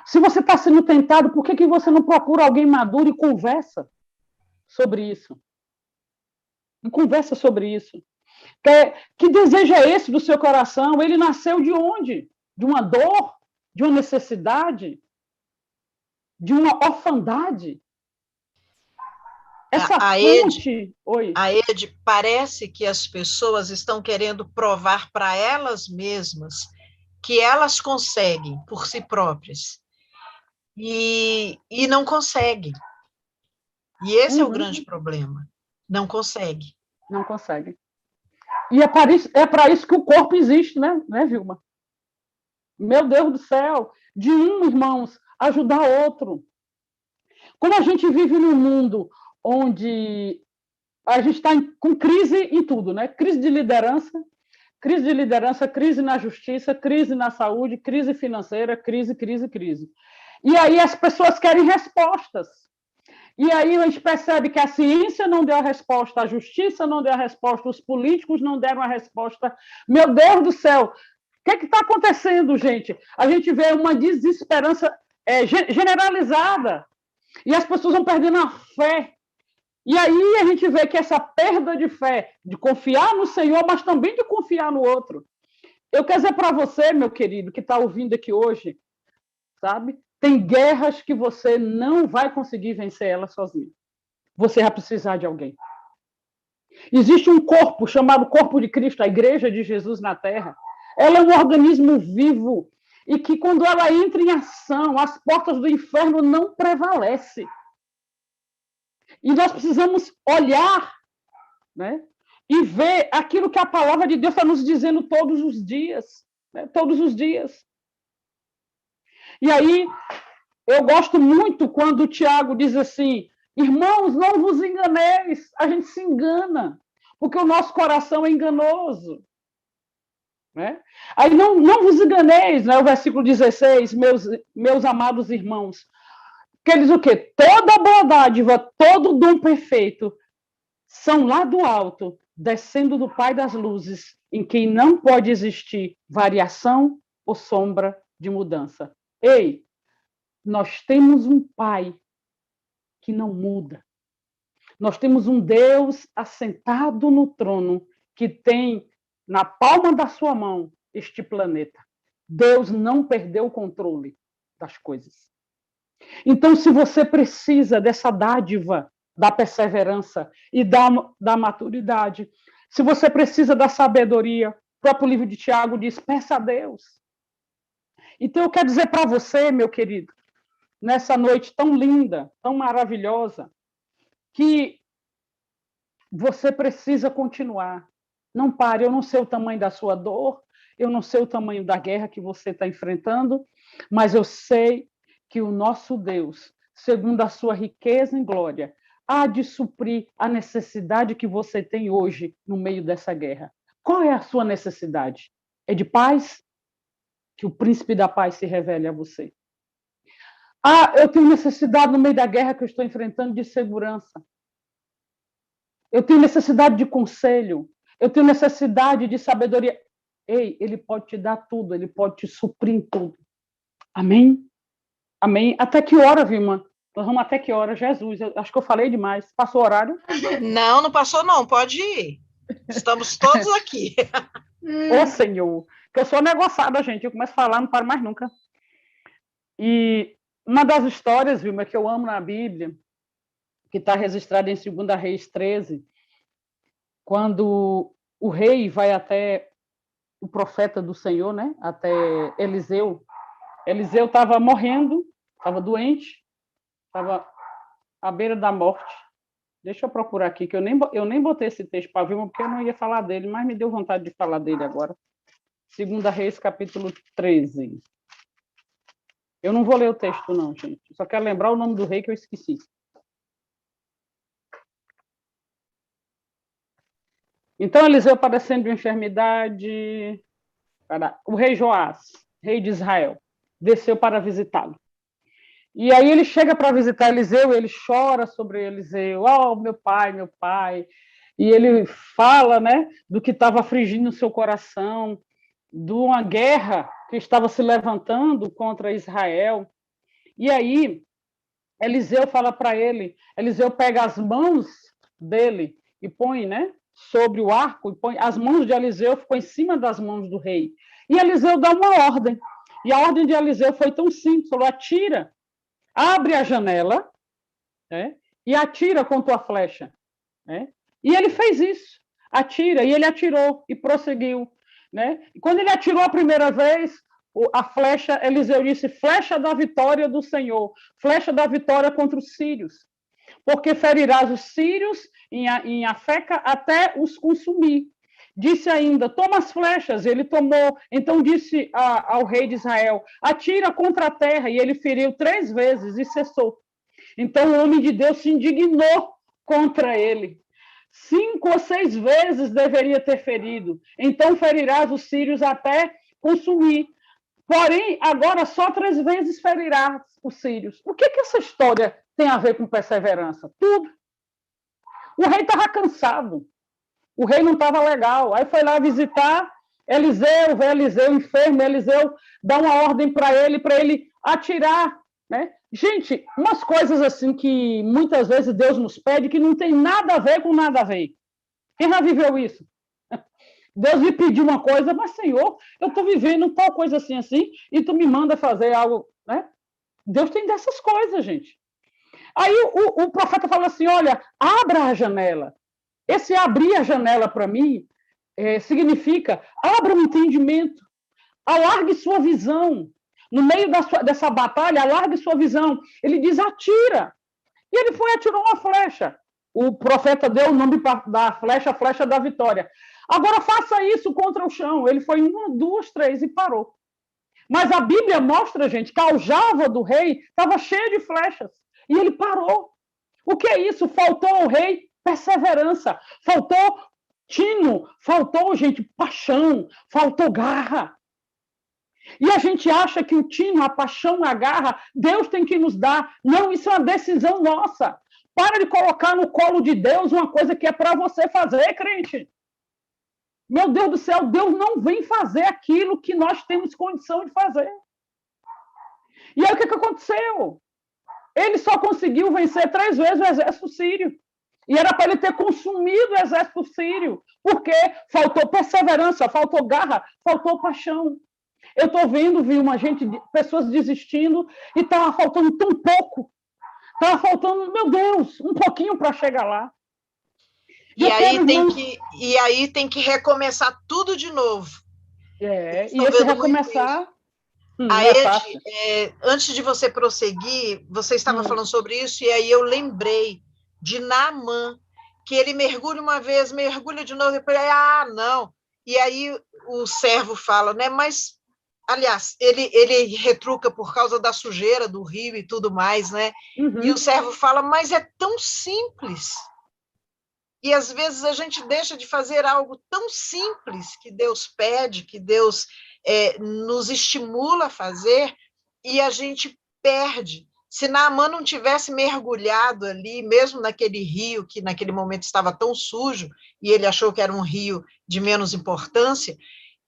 Se você está sendo tentado, por que você não procura alguém maduro e conversa sobre isso? E conversa sobre isso. Que desejo é esse do seu coração? Ele nasceu de onde? De uma dor? De uma necessidade? De uma orfandade? Essa fonte... Oi. A Ed, parece que as pessoas estão querendo provar para elas mesmas que elas conseguem por si próprias. E não consegue. E esse é o grande problema. Não consegue. Não consegue. E é para isso que o corpo existe, né, Vilma? Meu Deus do céu! De irmãos, ajudar outro. Como a gente vive num mundo onde a gente está com crise em tudo, né? Crise de liderança, crise na justiça, crise na saúde, crise financeira, crise. E aí as pessoas querem respostas. E aí a gente percebe que a ciência não deu a resposta, a justiça não deu a resposta, os políticos não deram a resposta. Meu Deus do céu, o que está acontecendo, gente? A gente vê uma desesperança generalizada. E as pessoas vão perdendo a fé. E aí a gente vê que essa perda de fé, de confiar no Senhor, mas também de confiar no outro. Eu quero dizer para você, meu querido, que está ouvindo aqui hoje, sabe? Tem guerras que você não vai conseguir vencer elas sozinho. Você vai precisar de alguém. Existe um corpo chamado Corpo de Cristo, a Igreja de Jesus na Terra. Ela é um organismo vivo. e que quando ela entra em ação, as portas do inferno não prevalecem. E nós precisamos olhar, né, e ver aquilo que a palavra de Deus está nos dizendo todos os dias, né, todos os dias. E aí, eu gosto muito quando o Tiago diz assim, irmãos, não vos enganeis, a gente se engana, porque o nosso coração é enganoso. Né? Aí não vos enganeis, né? O versículo 16, meus amados irmãos, que ele diz o quê? Toda boa dádiva, todo dom perfeito, são lá do alto, descendo do Pai das luzes, em quem não pode existir variação ou sombra de mudança. Ei, nós temos um Pai que não muda. Nós temos um Deus assentado no trono, que tem na palma da sua mão este planeta. Deus não perdeu o controle das coisas. Então, se você precisa dessa dádiva da perseverança e da maturidade, se você precisa da sabedoria, o próprio livro de Tiago diz, peça a Deus. Então, eu quero dizer para você, meu querido, nessa noite tão linda, tão maravilhosa, que você precisa continuar. Não pare, eu não sei o tamanho da sua dor, eu não sei o tamanho da guerra que você está enfrentando, mas eu sei que o nosso Deus, segundo a sua riqueza em glória, há de suprir a necessidade que você tem hoje no meio dessa guerra. Qual é a sua necessidade? É de paz? Que o príncipe da paz se revele a você. Ah, eu tenho necessidade no meio da guerra que eu estou enfrentando de segurança. Eu tenho necessidade de conselho. Eu tenho necessidade de sabedoria. Ei, ele pode te dar tudo, ele pode te suprir em tudo. Amém? Amém? Até que hora, Vilma? Nós vamos até que hora? Jesus, acho que eu falei demais. Passou o horário? Não, não passou não, pode ir. Estamos todos aqui. Ô, Senhor, que eu sou negociada, gente. Eu começo a falar, não paro mais nunca. E uma das histórias, Vilma, que eu amo na Bíblia, que está registrada em 2 Reis 13, quando o rei vai até o profeta do Senhor, né? Até Eliseu. Eliseu estava morrendo, estava doente, estava à beira da morte. Deixa eu procurar aqui, que eu nem botei esse texto para Vilma, porque eu não ia falar dele, mas me deu vontade de falar dele agora. 2 Reis, capítulo 13. Eu não vou ler o texto, não, gente. Só quero lembrar o nome do rei que eu esqueci. Então, Eliseu, padecendo de enfermidade, o rei Joás, rei de Israel, desceu para visitá-lo. E aí ele chega para visitar Eliseu, ele chora sobre Eliseu, oh, meu pai, e ele fala, né, do que estava afligindo o seu coração, de uma guerra que estava se levantando contra Israel. E aí, Eliseu fala para ele, Eliseu pega as mãos dele e põe, né, sobre o arco, e põe as mãos de Eliseu ficam em cima das mãos do rei. E Eliseu dá uma ordem. E a ordem de Eliseu foi tão simples, falou, atira, abre a janela, né, e atira com tua flecha. Né? E ele fez isso, atira, e ele atirou e prosseguiu. Né? E quando ele atirou a primeira vez, a flecha, Eliseu disse, flecha da vitória do Senhor, flecha da vitória contra os sírios, porque ferirás os sírios em Afeca até os consumir. Disse ainda, toma as flechas, ele tomou, então disse ao rei de Israel, atira contra a terra, e ele feriu 3 vezes e cessou. Então o homem de Deus se indignou contra ele. 5 ou 6 vezes deveria ter ferido, então ferirás os sírios até consumir. Porém, agora só 3 vezes ferirás os sírios. O que essa história tem a ver com perseverança? Tudo. O rei estava cansado. O rei não estava legal. Aí foi lá visitar Eliseu, vê Eliseu enfermo, Eliseu dá uma ordem para ele atirar. Né? Gente, umas coisas assim que muitas vezes Deus nos pede que não tem nada a ver com nada a ver. Quem já viveu isso? Deus me pediu uma coisa, mas, Senhor, eu estou vivendo tal coisa assim, e tu me manda fazer algo. Né? Deus tem dessas coisas, gente. Aí o profeta fala assim, olha, abra a janela. Esse abrir a janela para mim significa abra o entendimento, alargue sua visão, No meio dessa batalha, alargue sua visão. Ele diz, atira. E ele foi e atirou uma flecha. O profeta deu o nome da flecha, a flecha da vitória. Agora faça isso contra o chão. Ele foi 1, 2, 3 e parou. Mas a Bíblia mostra, gente, que a aljava do rei estava cheia de flechas. E ele parou. O que é isso? Faltou ao rei perseverança. Faltou tino. Faltou, gente, paixão. Faltou garra. E a gente acha que o tino, a paixão, a garra, Deus tem que nos dar. Não, isso é uma decisão nossa. Para de colocar no colo de Deus uma coisa que é para você fazer, crente. Meu Deus do céu, Deus não vem fazer aquilo que nós temos condição de fazer. E aí o que aconteceu? Ele só conseguiu vencer 3 vezes o exército sírio. E era para ele ter consumido o exército sírio. Porque faltou perseverança, faltou garra, faltou paixão. Eu estou vendo, pessoas desistindo e estava faltando tão pouco. Estava faltando, meu Deus, um pouquinho para chegar lá. E aí tem que recomeçar tudo de novo. E esse recomeçar... Ed, antes de você prosseguir, você estava falando sobre isso, e aí eu lembrei de Naamã, que ele mergulha uma vez, mergulha de novo, e depois, não. E aí o servo fala, né? Mas, aliás, ele retruca por causa da sujeira do rio e tudo mais, né? E o servo fala, mas é tão simples. E às vezes a gente deixa de fazer algo tão simples que Deus pede, que Deus nos estimula a fazer, e a gente perde. Se Naamã não tivesse mergulhado ali, mesmo naquele rio que naquele momento estava tão sujo, e ele achou que era um rio de menos importância,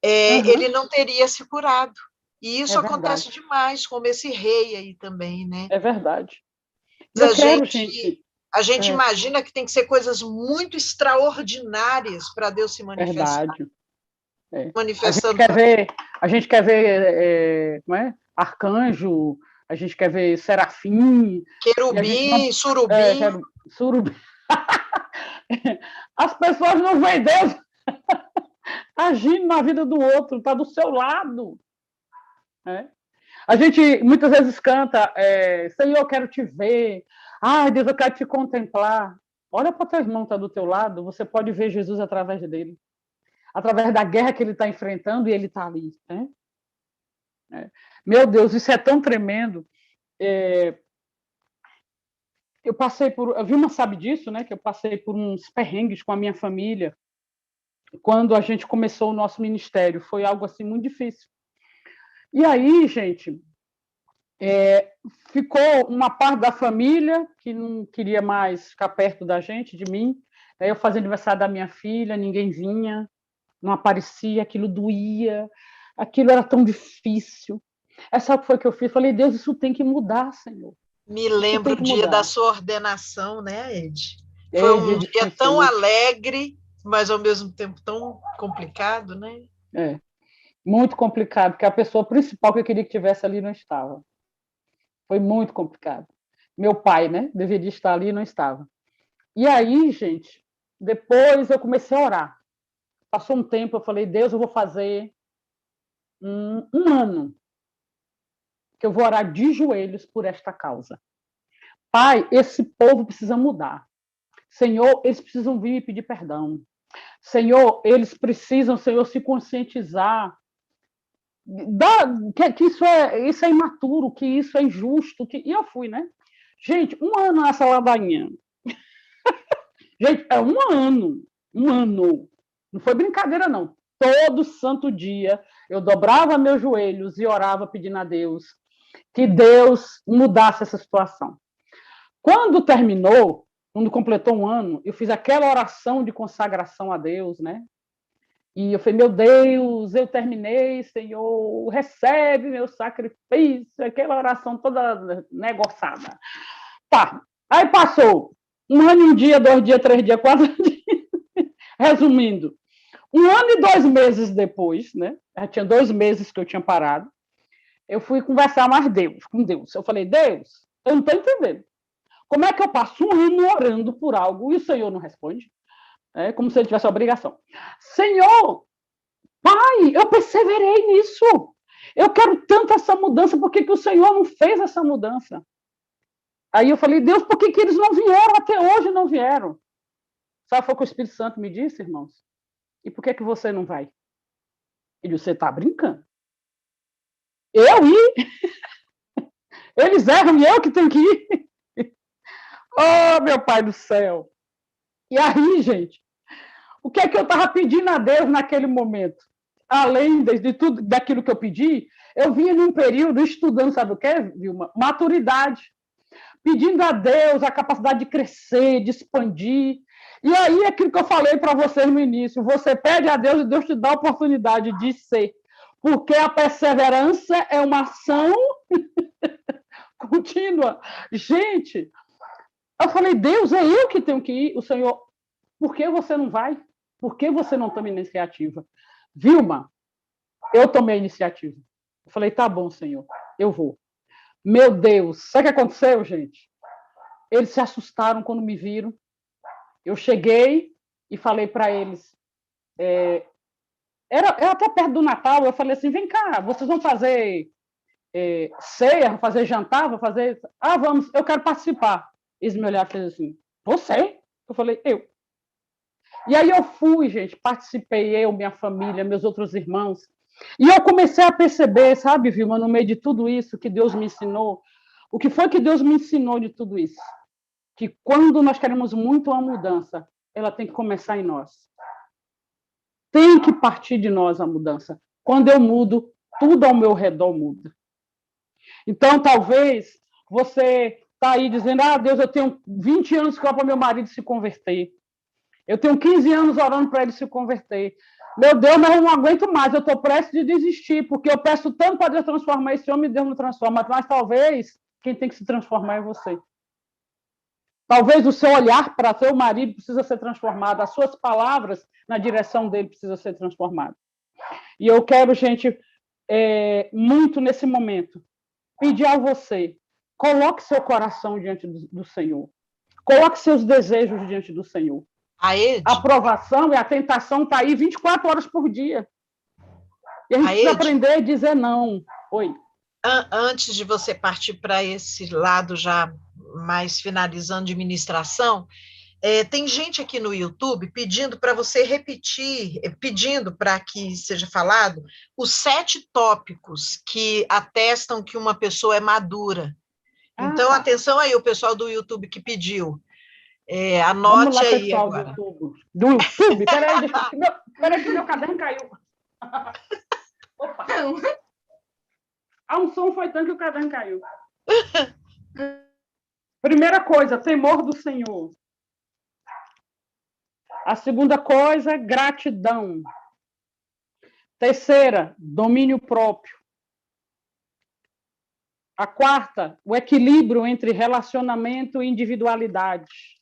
ele não teria se curado. E isso acontece demais, como esse rei aí também, né? É verdade. A gente imagina que tem que ser coisas muito extraordinárias para Deus se manifestar. Verdade. Manifestando. A gente quer ver como é? Arcanjo, a gente quer ver serafim. Querubim, surubim. Surubim. As pessoas não veem Deus agindo na vida do outro, está do seu lado. A gente muitas vezes canta, Senhor, eu quero te ver. Ai, Deus, eu quero te contemplar. Olha para o teu irmão que está do teu lado, você pode ver Jesus através dele. Através da guerra que ele está enfrentando, e ele está ali. Né? Meu Deus, isso é tão tremendo. A Vilma sabe disso, né? Que eu passei por uns perrengues com a minha família quando a gente começou o nosso ministério. Foi algo assim muito difícil. E aí, gente, ficou uma parte da família que não queria mais ficar perto da gente, de mim. Eu fazia aniversário da minha filha, ninguém vinha, não aparecia, aquilo doía, aquilo era tão difícil. Sabe o que foi que eu fiz? Falei, Deus, isso tem que mudar, Senhor. Me lembro o dia da sua ordenação, né, Ed? Foi um dia tão alegre, mas ao mesmo tempo tão complicado, né? Muito complicado, porque a pessoa principal que eu queria que tivesse ali não estava. Foi muito complicado. Meu pai, né, deveria estar ali e não estava. E aí, gente, depois eu comecei a orar. Passou um tempo, eu falei, Deus, eu vou fazer um ano que eu vou orar de joelhos por esta causa. Pai, esse povo precisa mudar. Senhor, eles precisam vir e pedir perdão. Senhor, eles precisam, Senhor, se conscientizar que isso é imaturo, que isso é injusto. E eu fui, né? Gente, um ano nessa ladainha. Gente, é um ano. Não foi brincadeira, não. Todo santo dia eu dobrava meus joelhos e orava pedindo a Deus que Deus mudasse essa situação. Quando terminou, quando completou um ano, eu fiz aquela oração de consagração a Deus, né? E eu falei, meu Deus, eu terminei, Senhor, recebe meu sacrifício, aquela oração toda negociada. Tá, aí passou 1 ano, 1 dia, 2 dias, 3 dias, 4 dias. Resumindo, 1 ano e 2 meses depois, né? Já tinha 2 meses que eu tinha parado, eu fui conversar mais com Deus. Eu falei, Deus, eu não estou entendendo. Como é que eu passo 1 ano orando por algo e o Senhor não responde? É como se ele tivesse a obrigação. Senhor, Pai, eu perseverei nisso. Eu quero tanto essa mudança, por que o Senhor não fez essa mudança? Aí eu falei, Deus, por que eles não vieram até hoje, não vieram? Sabe o que o Espírito Santo me disse, irmãos? E por que você não vai? Ele disse, você está brincando? Eu ir? Eles erram e eu que tenho que ir? Oh, meu Pai do céu! E aí, gente, o que é que eu estava pedindo a Deus naquele momento? Além de tudo daquilo que eu pedi, eu vinha num período estudando, sabe o que, Vilma? Maturidade. Pedindo a Deus a capacidade de crescer, de expandir. E aí, aquilo que eu falei para vocês no início, você pede a Deus e Deus te dá a oportunidade de ser. Porque a perseverança é uma ação contínua. Gente, eu falei, Deus, é eu que tenho que ir. O Senhor, por que você não vai? Por que você não toma iniciativa? Vilma, eu tomei a iniciativa. Eu falei, tá bom, Senhor, eu vou. Meu Deus, sabe o que aconteceu, gente? Eles se assustaram quando me viram. Eu cheguei e falei para eles, era até perto do Natal, eu falei assim, vem cá, vocês vão fazer ceia, vão fazer jantar, vão fazer... Ah, vamos, eu quero participar. Eles me olharam e fizeram assim, você? Eu falei, eu. E aí eu fui, gente, participei, eu, minha família, meus outros irmãos. E eu comecei a perceber, sabe, Vilma, no meio de tudo isso que Deus me ensinou, o que foi que Deus me ensinou de tudo isso? Que quando nós queremos muito uma mudança, ela tem que começar em nós. Tem que partir de nós a mudança. Quando eu mudo, tudo ao meu redor muda. Então, talvez você está aí dizendo, Deus, eu tenho 20 anos que eu para meu marido se converter. Eu tenho 15 anos orando para ele se converter. Meu Deus, mas eu não aguento mais, eu estou prestes de desistir, porque eu peço tanto para Deus transformar esse homem e Deus não transforma. Mas talvez quem tem que se transformar é você. Talvez o seu olhar para seu marido precisa ser transformado, as suas palavras na direção dele precisam ser transformadas. E eu quero, gente, muito nesse momento, pedir a você, coloque seu coração diante do Senhor. Coloque seus desejos diante do Senhor. A aprovação e a tentação está aí 24 horas por dia. E a gente precisa aprender a dizer não. Oi. Antes de você partir para esse lado já mais finalizando de ministração, tem gente aqui no YouTube pedindo para você repetir, pedindo para que seja falado os 7 tópicos que atestam que uma pessoa é madura. Então, atenção aí, o pessoal do YouTube que pediu. Anote lá, aí agora. Do YouTube? Peraí que meu caderno caiu. Opa! Um som foi tanto que o caderno caiu. Primeira coisa, temor do Senhor. A segunda coisa, gratidão. Terceira, domínio próprio. A quarta, o equilíbrio entre relacionamento e individualidade.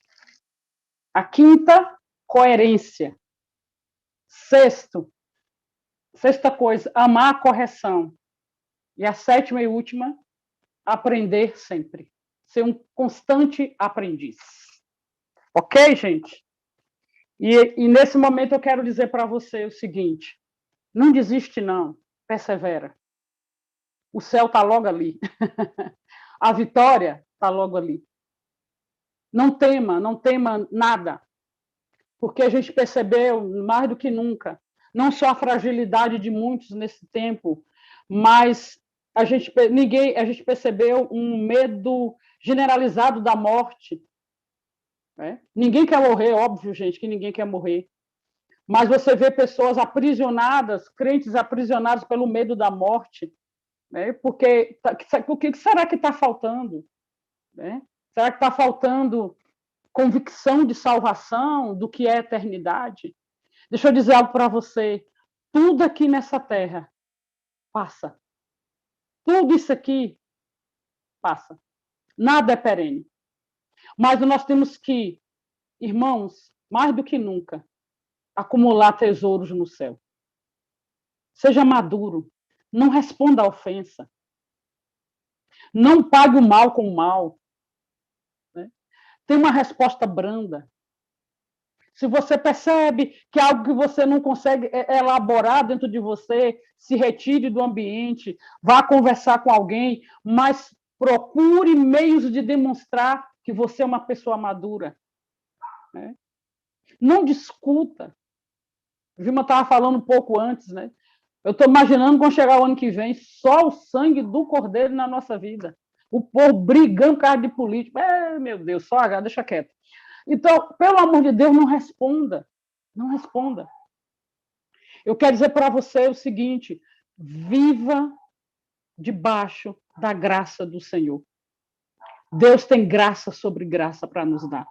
A quinta, coerência. Sexta coisa, amar a correção. E a sétima e última, aprender sempre. Ser um constante aprendiz. Ok, gente? E nesse momento eu quero dizer para você o seguinte, não desiste não, persevera. O céu está logo ali. A vitória está logo ali. Não tema nada, porque a gente percebeu, mais do que nunca, não só a fragilidade de muitos nesse tempo, mas a gente percebeu um medo generalizado da morte. Né? Ninguém quer morrer, óbvio, gente, que ninguém quer morrer. Mas você vê pessoas aprisionadas, crentes aprisionados pelo medo da morte. Né? Porque o que será que está faltando? Né? Será que está faltando convicção de salvação do que é eternidade? Deixa eu dizer algo para você. Tudo aqui nessa terra passa. Tudo isso aqui passa. Nada é perene. Mas nós temos que, irmãos, mais do que nunca, acumular tesouros no céu. Seja maduro. Não responda à ofensa. Não pague o mal com o mal. Né? Tenha uma resposta branda. Se você percebe que algo que você não consegue elaborar dentro de você, se retire do ambiente, vá conversar com alguém, mas procure meios de demonstrar que você é uma pessoa madura. Né? Não discuta. A Vilma estava falando um pouco antes, né? Eu estou imaginando quando chegar o ano que vem, só o sangue do Cordeiro na nossa vida. O povo brigando por causa de político. Meu Deus, só deixa quieto. Então, pelo amor de Deus, não responda. Não responda. Eu quero dizer para você o seguinte: viva debaixo da graça do Senhor. Deus tem graça sobre graça para nos dar.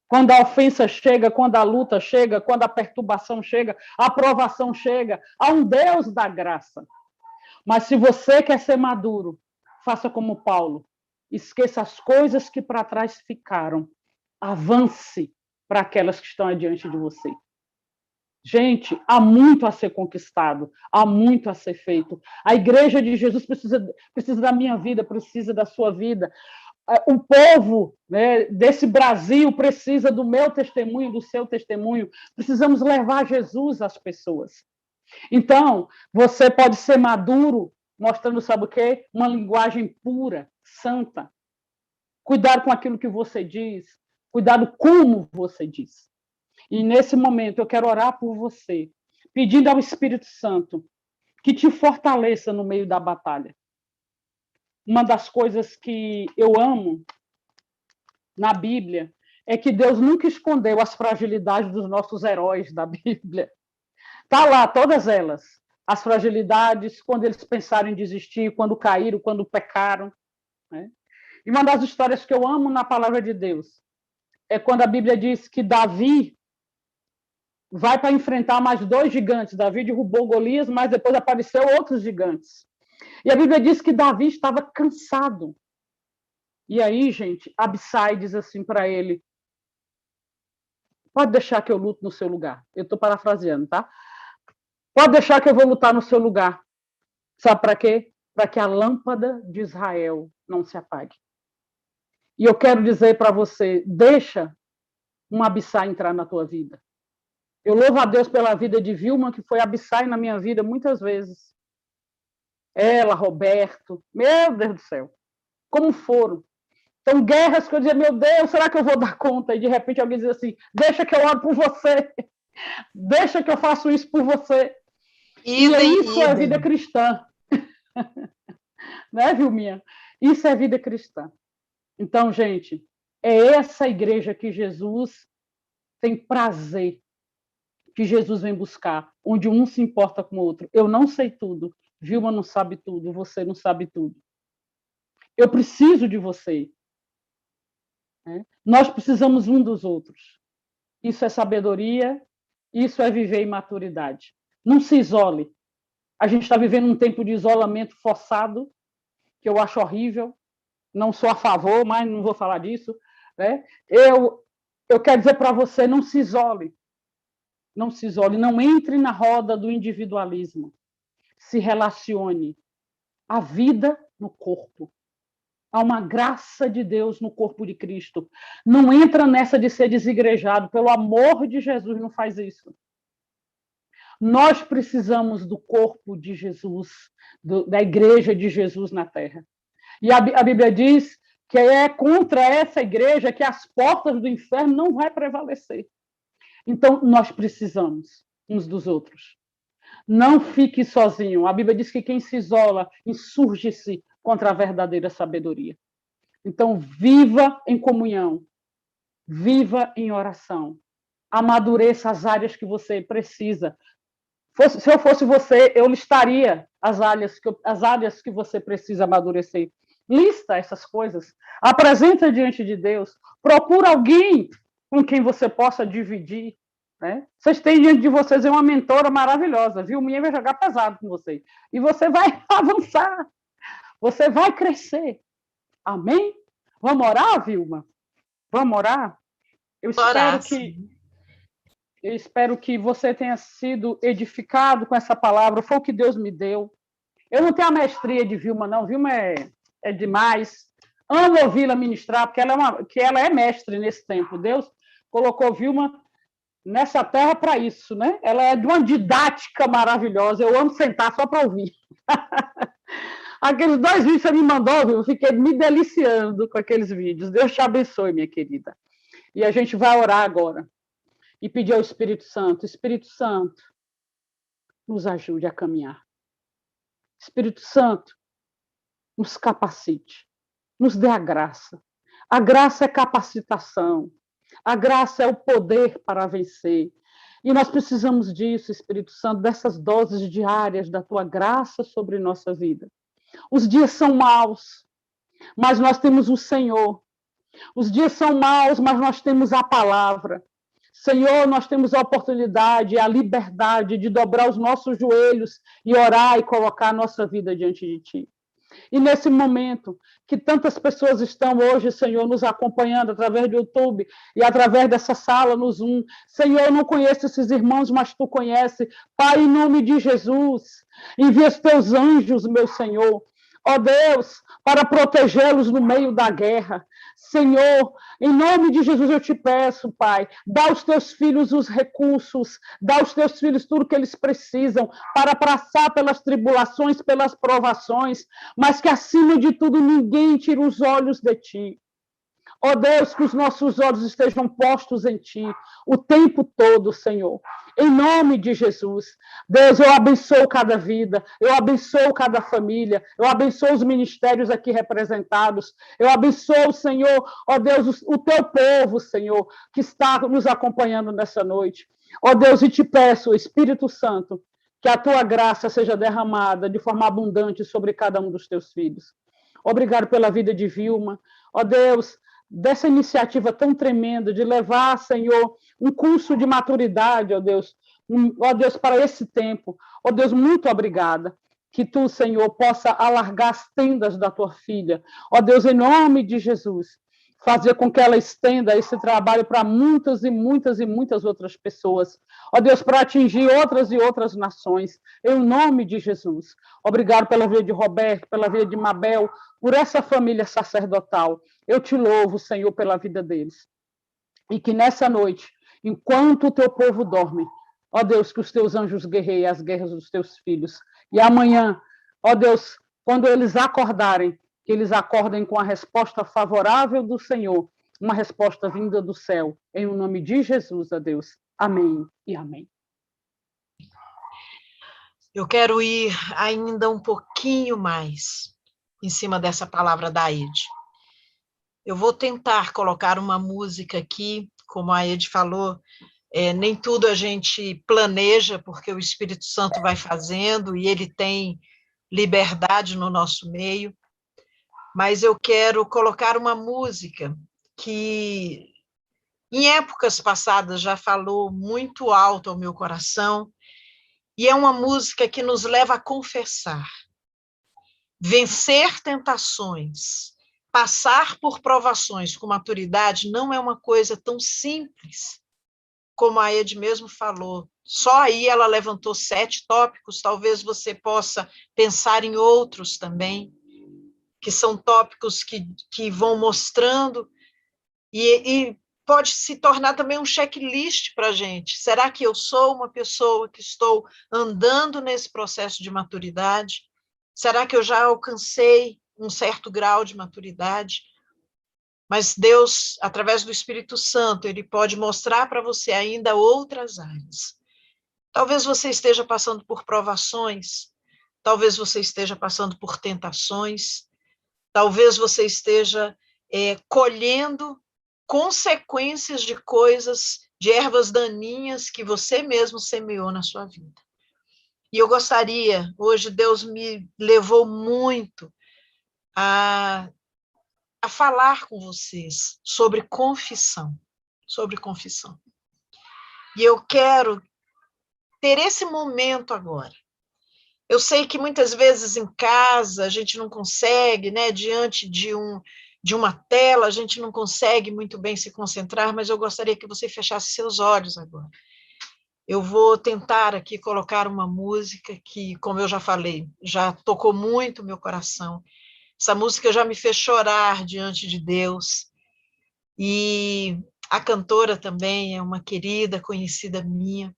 Quando a ofensa chega, quando a luta chega, quando a perturbação chega, a aprovação chega, há um Deus da graça. Mas se você quer ser maduro, faça como Paulo. Esqueça as coisas que para trás ficaram. Avance para aquelas que estão adiante de você. Gente, há muito a ser conquistado, há muito a ser feito. A igreja de Jesus precisa da minha vida, precisa da sua vida. O povo, né, desse Brasil precisa do meu testemunho, do seu testemunho. Precisamos levar Jesus às pessoas. Então, você pode ser maduro, mostrando, sabe o quê? Uma linguagem pura, santa. Cuidado com aquilo que você diz. Cuidado como você diz. E nesse momento eu quero orar por você, pedindo ao Espírito Santo que te fortaleça no meio da batalha. Uma das coisas que eu amo na Bíblia é que Deus nunca escondeu as fragilidades dos nossos heróis da Bíblia. Está lá, todas elas. As fragilidades, quando eles pensaram em desistir, quando caíram, quando pecaram. Né? E uma das histórias que eu amo na palavra de Deus é quando a Bíblia diz que Davi vai para enfrentar mais 2 gigantes. Davi derrubou Golias, mas depois apareceu outros gigantes. E a Bíblia diz que Davi estava cansado. E aí, gente, Abissai diz assim para ele: pode deixar que eu luto no seu lugar. Eu estou parafraseando, tá? Pode deixar que eu vou lutar no seu lugar. Sabe para quê? Para que a lâmpada de Israel não se apague. E eu quero dizer para você, deixa um Abissai entrar na tua vida. Eu louvo a Deus pela vida de Vilma, que foi Abissai na minha vida muitas vezes. Ela, Roberto, meu Deus do céu, como foram. Então, guerras que eu dizia, meu Deus, será que eu vou dar conta? E de repente alguém diz assim, deixa que eu oro por você, deixa que eu faço isso por você. E isso é vida cristã. Né, Vilminha? Isso é vida cristã. Então, gente, é essa igreja que Jesus tem prazer, que Jesus vem buscar, onde um se importa com o outro. Eu não sei tudo, Vilma não sabe tudo, você não sabe tudo. Eu preciso de você. Né? Nós precisamos um dos outros. Isso é sabedoria, isso é viver em maturidade. Não se isole. A gente está vivendo um tempo de isolamento forçado, que eu acho horrível. Não sou a favor, mas não vou falar disso. Né? Eu quero dizer para você, não se isole. Não se isole, não entre na roda do individualismo. Se relacione. A vida no corpo. Há uma graça de Deus no corpo de Cristo. Não entra nessa de ser desigrejado. Pelo amor de Jesus, não faz isso. Nós precisamos do corpo de Jesus, da igreja de Jesus na terra. E a Bíblia diz que é contra essa igreja que as portas do inferno não vão prevalecer. Então, nós precisamos uns dos outros. Não fique sozinho. A Bíblia diz que quem se isola insurge-se contra a verdadeira sabedoria. Então, viva em comunhão. Viva em oração. Amadureça as áreas que você precisa. Se eu fosse você, eu listaria as áreas que você precisa amadurecer. Lista essas coisas. Apresenta diante de Deus. Procura alguém com quem você possa dividir. Né? Vocês têm diante de vocês uma mentora maravilhosa, viu? Minha vai jogar pesado com você. E você vai avançar. Você vai crescer. Amém? Vamos orar, Vilma? Vamos orar? Eu espero que você tenha sido edificado com essa palavra. Foi o que Deus me deu. Eu não tenho a mestria de Vilma, não. Vilma é demais. Amo ouvi-la ministrar, porque ela é mestre nesse tempo. Deus colocou Vilma nessa terra para isso, né? Ela é de uma didática maravilhosa. Eu amo sentar só para ouvir. Aqueles 2 vídeos que você me mandou, eu fiquei me deliciando com aqueles vídeos. Deus te abençoe, minha querida. E a gente vai orar agora e pedir ao Espírito Santo: Espírito Santo, nos ajude a caminhar. Espírito Santo, nos capacite, nos dê a graça. A graça é capacitação. A graça é o poder para vencer. E nós precisamos disso, Espírito Santo, dessas doses diárias da tua graça sobre nossa vida. Os dias são maus, mas nós temos o Senhor. Os dias são maus, mas nós temos a palavra. Senhor, nós temos a oportunidade, a liberdade de dobrar os nossos joelhos e orar e colocar a nossa vida diante de Ti. E nesse momento que tantas pessoas estão hoje, Senhor, nos acompanhando através do YouTube e através dessa sala no Zoom. Senhor, eu não conheço esses irmãos, mas Tu conheces. Pai, em nome de Jesus, envia os Teus anjos, meu Senhor. Ó Deus, para protegê-los no meio da guerra. Senhor, em nome de Jesus eu te peço, Pai, dá aos teus filhos os recursos, dá aos teus filhos tudo que eles precisam para passar pelas tribulações, pelas provações, mas que acima de tudo ninguém tire os olhos de ti. Ó Deus, que os nossos olhos estejam postos em Ti o tempo todo, Senhor. Em nome de Jesus. Deus, eu abençoo cada vida, eu abençoo cada família, eu abençoo os ministérios aqui representados, eu abençoo, Senhor, ó Deus, o Teu povo, Senhor, que está nos acompanhando nessa noite. Ó Deus, e te peço, Espírito Santo, que a Tua graça seja derramada de forma abundante sobre cada um dos Teus filhos. Obrigado pela vida de Vilma. Ó Deus, dessa iniciativa tão tremenda de levar, Senhor, um curso de maturidade, ó Deus, para esse tempo. Ó Deus, muito obrigada. Que Tu, Senhor, possa alargar as tendas da Tua filha. Ó Deus, em nome de Jesus, fazer com que ela estenda esse trabalho para muitas e muitas e muitas outras pessoas. Ó Deus, para atingir outras e outras nações. Em nome de Jesus. Obrigado pela vida de Roberto, pela vida de Mabel, por essa família sacerdotal. Eu te louvo, Senhor, pela vida deles. E que nessa noite, enquanto o teu povo dorme, ó Deus, que os teus anjos guerreiem as guerras dos teus filhos. E amanhã, ó Deus, quando eles acordarem, que eles acordem com a resposta favorável do Senhor, uma resposta vinda do céu. Em o nome de Jesus, ó Deus. Amém e amém. Eu quero ir ainda um pouquinho mais em cima dessa palavra da Aide. Eu vou tentar colocar uma música aqui, como a Aide falou, nem tudo a gente planeja, porque o Espírito Santo vai fazendo e ele tem liberdade no nosso meio, mas eu quero colocar uma música que, em épocas passadas, já falou muito alto ao meu coração, e é uma música que nos leva a confessar, vencer tentações, passar por provações com maturidade não é uma coisa tão simples, como a Ed mesmo falou. Só aí ela levantou 7 tópicos, talvez você possa pensar em outros também, que são tópicos que vão mostrando, e pode se tornar também um checklist para a gente. Será que eu sou uma pessoa que estou andando nesse processo de maturidade? Será que eu já alcancei um certo grau de maturidade? Mas Deus, através do Espírito Santo, ele pode mostrar para você ainda outras áreas. Talvez você esteja passando por provações, talvez você esteja passando por tentações, talvez você esteja colhendo consequências de coisas, de ervas daninhas que você mesmo semeou na sua vida. E eu gostaria, hoje Deus me levou muito a falar com vocês sobre confissão, E eu quero ter esse momento agora. Eu sei que muitas vezes em casa a gente não consegue, né, diante de uma tela, a gente não consegue muito bem se concentrar, mas eu gostaria que você fechasse seus olhos agora. Eu vou tentar aqui colocar uma música que, como eu já falei, já tocou muito o meu coração. Essa música já me fez chorar diante de Deus. E A cantora também é uma querida, conhecida minha.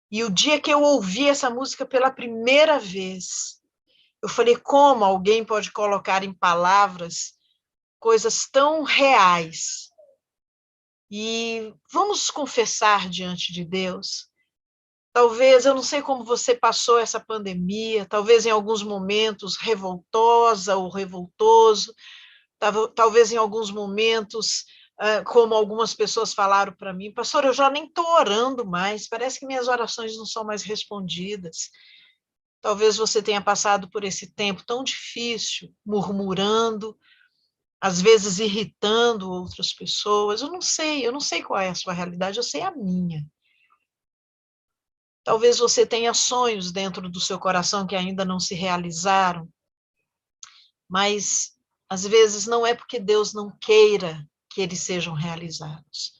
E o dia que eu ouvi essa música pela primeira vez, eu falei, como alguém pode colocar em palavras coisas tão reais? E vamos confessar diante de Deus. Talvez, eu não sei como você passou essa pandemia, talvez em alguns momentos revoltosa ou revoltoso, talvez em alguns momentos, como algumas pessoas falaram para mim, pastor, eu já nem estou orando mais, parece que minhas orações não são mais respondidas. Talvez você tenha passado por esse tempo tão difícil, murmurando, às vezes irritando outras pessoas. Eu não sei qual é a sua realidade, eu sei a minha. Talvez você tenha sonhos dentro do seu coração que ainda não se realizaram, mas às vezes não é porque Deus não queira que eles sejam realizados.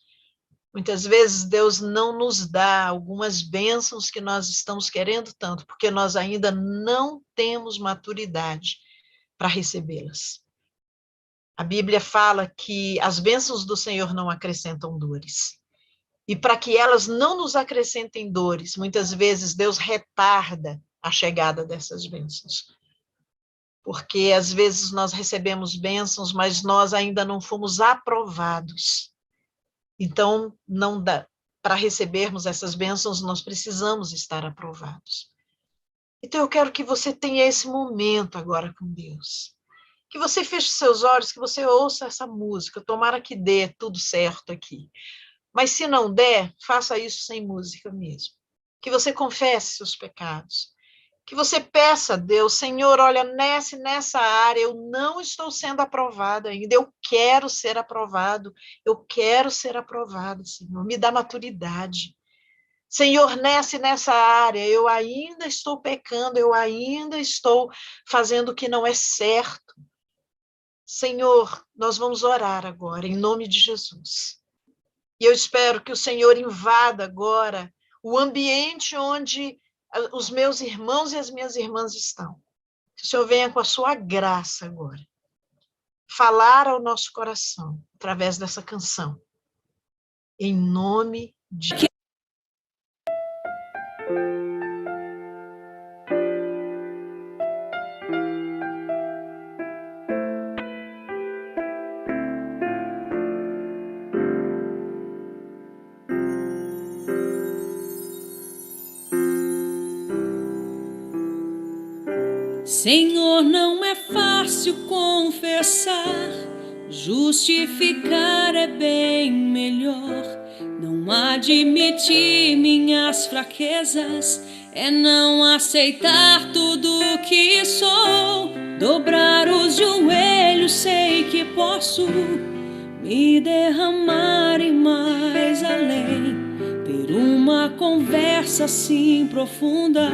Muitas vezes Deus não nos dá algumas bênçãos que nós estamos querendo tanto, porque nós ainda não temos maturidade para recebê-las. A Bíblia fala que as bênçãos do Senhor não acrescentam dores. E para que elas não nos acrescentem dores, muitas vezes Deus retarda a chegada dessas bênçãos. Porque às vezes nós recebemos bênçãos, mas nós ainda não fomos aprovados. Então, não dá. Para recebermos essas bênçãos, nós precisamos estar aprovados. Então, eu quero que você tenha esse momento agora com Deus. Que você feche seus olhos, que você ouça essa música. Tomara que dê tudo certo aqui. Mas se não der, faça isso sem música mesmo. Que você confesse seus pecados. Que você peça a Deus, Senhor, olha, nessa área eu não estou sendo aprovado ainda, eu quero ser aprovado, Senhor, me dá maturidade. Senhor, nessa área eu ainda estou pecando, eu ainda estou fazendo o que não é certo. Senhor, nós vamos orar agora, em nome de Jesus. E eu espero que o Senhor invada agora o ambiente onde os meus irmãos e as minhas irmãs estão. Que o Senhor venha com a sua graça agora, falar ao nosso coração, através dessa canção. Em nome de Jesus. Senhor, não é fácil confessar, justificar é bem melhor. Não admitir minhas fraquezas é não aceitar tudo que sou. Dobrar os joelhos, sei que posso me derramar e mais além. Ter uma conversa assim profunda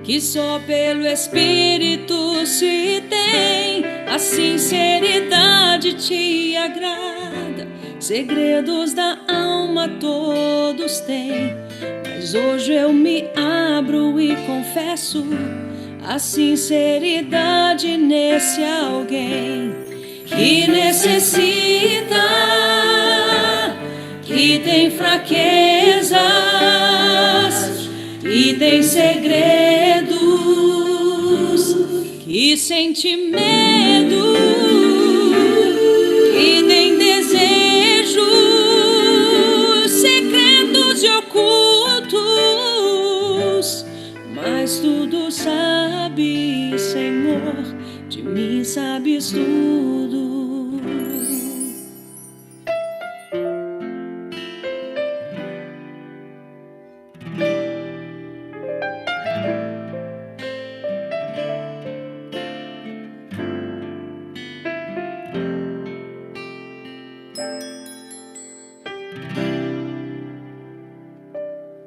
que só pelo Espírito se tem. A sinceridade te agrada, segredos da alma todos têm. Mas hoje eu me abro e confesso a sinceridade nesse alguém que necessita, que tem fraquezas e tem segredos, que sente medo, que tem desejos secretos e ocultos, mas tudo sabe, Senhor, de mim sabes tudo.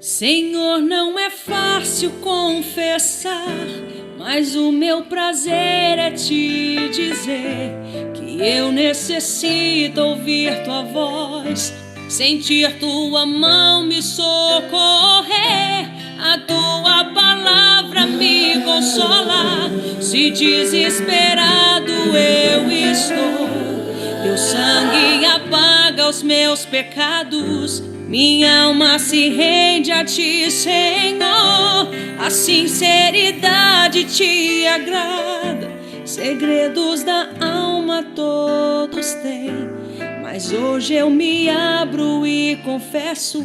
Senhor, não é fácil confessar, mas o meu prazer é te dizer que eu necessito ouvir tua voz, sentir tua mão me socorrer, a tua palavra me consola. Se desesperado eu estou, teu sangue apaga aos meus pecados. Minha alma se rende a ti, Senhor. A sinceridade te agrada. Segredos da alma todos têm, mas hoje eu me abro e confesso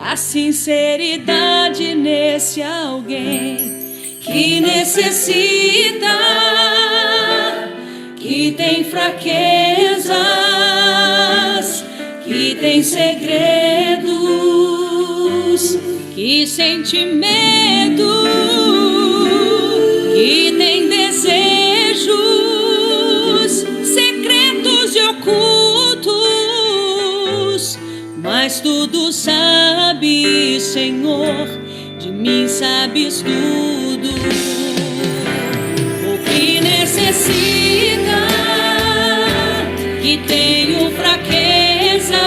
a sinceridade nesse alguém que necessita, que tem fraquezas, que tem segredos, que sente medo, que tem desejos secretos e ocultos, mas tudo sabe, Senhor, de mim sabes tudo. O que necessita, que tenho fraquezas,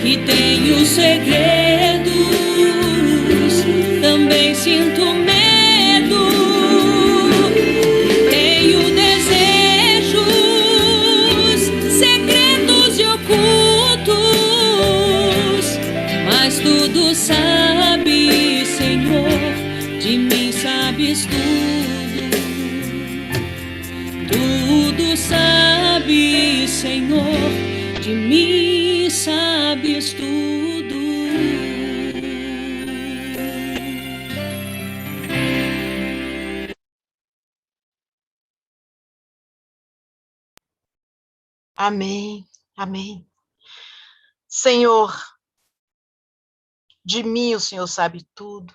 que tenho segredos, também sinto medo, tenho desejos secretos e ocultos, mas tudo sabe, Senhor, de mim sabes tudo. Tudo sabe, Senhor, de mim sabes tudo. Amém, amém. Senhor, de mim o Senhor sabe tudo.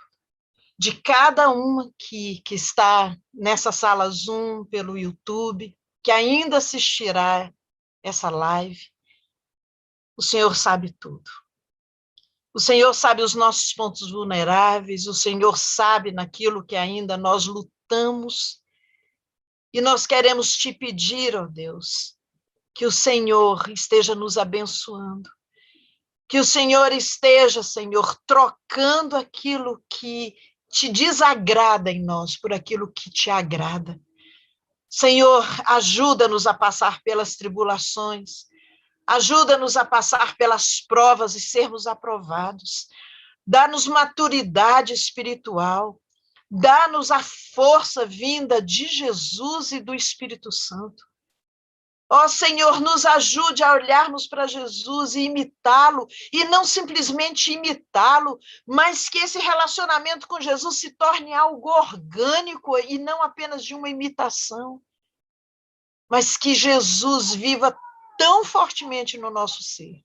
De cada um aqui que está nessa sala Zoom, pelo YouTube, que ainda assistirá essa live, o Senhor sabe tudo. O Senhor sabe os nossos pontos vulneráveis, o Senhor sabe naquilo que ainda nós lutamos, e nós queremos te pedir, ó Deus, que o Senhor esteja nos abençoando, que o Senhor esteja, Senhor, trocando aquilo que te desagrada em nós por aquilo que te agrada. Senhor, ajuda-nos a passar pelas tribulações, ajuda-nos a passar pelas provas e sermos aprovados. Dá-nos maturidade espiritual, dá-nos a força vinda de Jesus e do Espírito Santo. Ó Senhor, nos ajude a olharmos para Jesus e imitá-lo, e não simplesmente imitá-lo, mas que esse relacionamento com Jesus se torne algo orgânico e não apenas de uma imitação, mas que Jesus viva tão fortemente no nosso ser,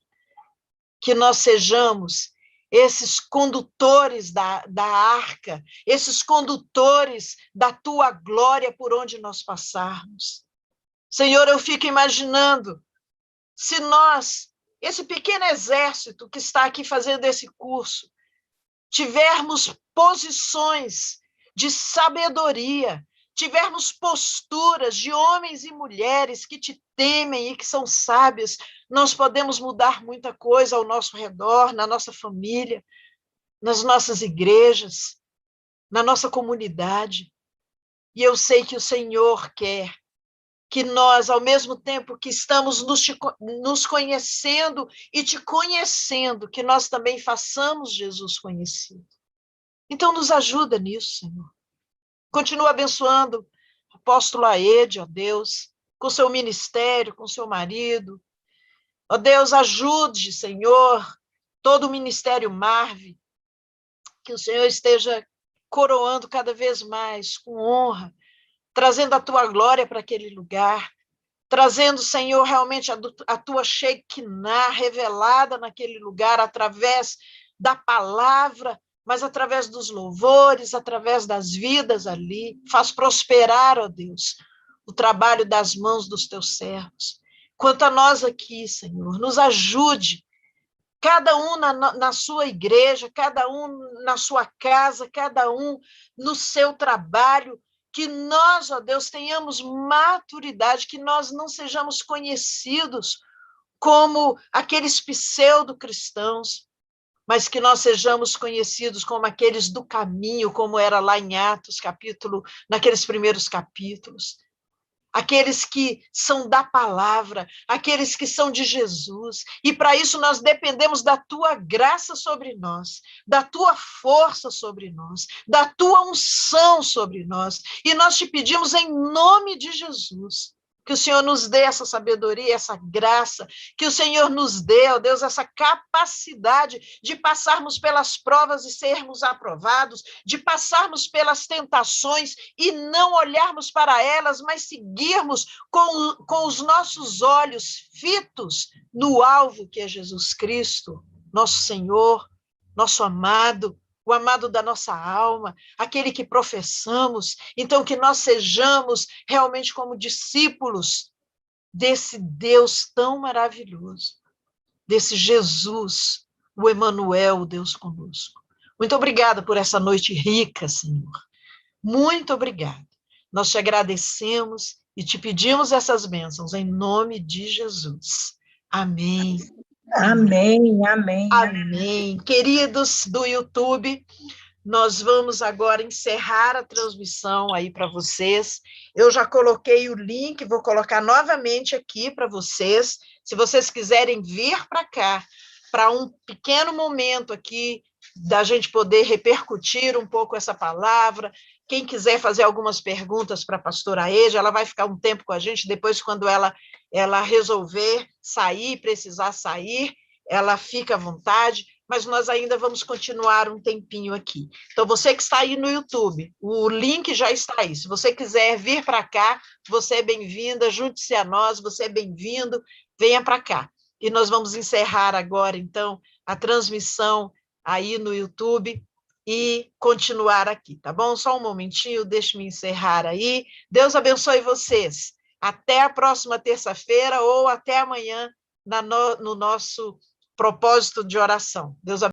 que nós sejamos esses condutores da arca, esses condutores da tua glória por onde nós passarmos. Senhor, eu fico imaginando, se nós, esse pequeno exército que está aqui fazendo esse curso, tivermos posições de sabedoria, tivermos posturas de homens e mulheres que te temem e que são sábios, nós podemos mudar muita coisa ao nosso redor, na nossa família, nas nossas igrejas, na nossa comunidade. E eu sei que o Senhor quer que nós, ao mesmo tempo que estamos nos conhecendo e te conhecendo, que nós também façamos Jesus conhecido. Então, nos ajuda nisso, Senhor. Continua abençoando o apóstolo Aede, ó Deus, com seu ministério, com seu marido. Ó Deus, ajude, Senhor, todo o ministério Marve, que o Senhor esteja coroando cada vez mais com honra, trazendo a tua glória para aquele lugar, trazendo, Senhor, realmente a tua Shekinah revelada naquele lugar, através da palavra, mas através dos louvores, através das vidas ali. Faz prosperar, ó Deus, o trabalho das mãos dos teus servos. Quanto a nós aqui, Senhor, nos ajude, cada um na sua igreja, cada um na sua casa, cada um no seu trabalho, que nós, ó Deus, tenhamos maturidade, que nós não sejamos conhecidos como aqueles pseudo-cristãos, mas que nós sejamos conhecidos como aqueles do caminho, como era lá em Atos, naqueles primeiros capítulos. aqueles que são da palavra, aqueles que são de Jesus. E para isso nós dependemos da tua graça sobre nós, da tua força sobre nós, da tua unção sobre nós. E nós te pedimos em nome de Jesus, que o Senhor nos dê essa sabedoria, essa graça, que o Senhor nos dê, ó Deus, essa capacidade de passarmos pelas provas e sermos aprovados, de passarmos pelas tentações e não olharmos para elas, mas seguirmos com os nossos olhos fitos no alvo que é Jesus Cristo, nosso Senhor, nosso amado, o amado da nossa alma, aquele que professamos. Então, que nós sejamos realmente como discípulos desse Deus tão maravilhoso, desse Jesus, o Emanuel, o Deus conosco. Muito obrigada por essa noite rica, Senhor. Muito obrigada. Nós te agradecemos e te pedimos essas bênçãos em nome de Jesus. Amém. Amém, amém. Amém. Queridos do YouTube, nós vamos agora encerrar a transmissão aí para vocês. Eu já coloquei o link, vou colocar novamente aqui para vocês. Se vocês quiserem vir para cá, para um pequeno momento aqui, da gente poder repercutir um pouco essa palavra. Quem quiser fazer algumas perguntas para a pastora Eja, ela vai ficar um tempo com a gente, depois quando ela resolver sair, precisar sair, ela fica à vontade, mas nós ainda vamos continuar um tempinho aqui. Então, você que está aí no YouTube, o link já está aí. Se você quiser vir para cá, você é bem-vinda, junte-se a nós, você é bem-vindo, venha para cá. E nós vamos encerrar agora, então, a transmissão aí no YouTube e continuar aqui, tá bom? Só um momentinho, deixe-me encerrar aí. Deus abençoe vocês. Até a próxima terça-feira ou até amanhã no nosso propósito de oração. Deus abençoe.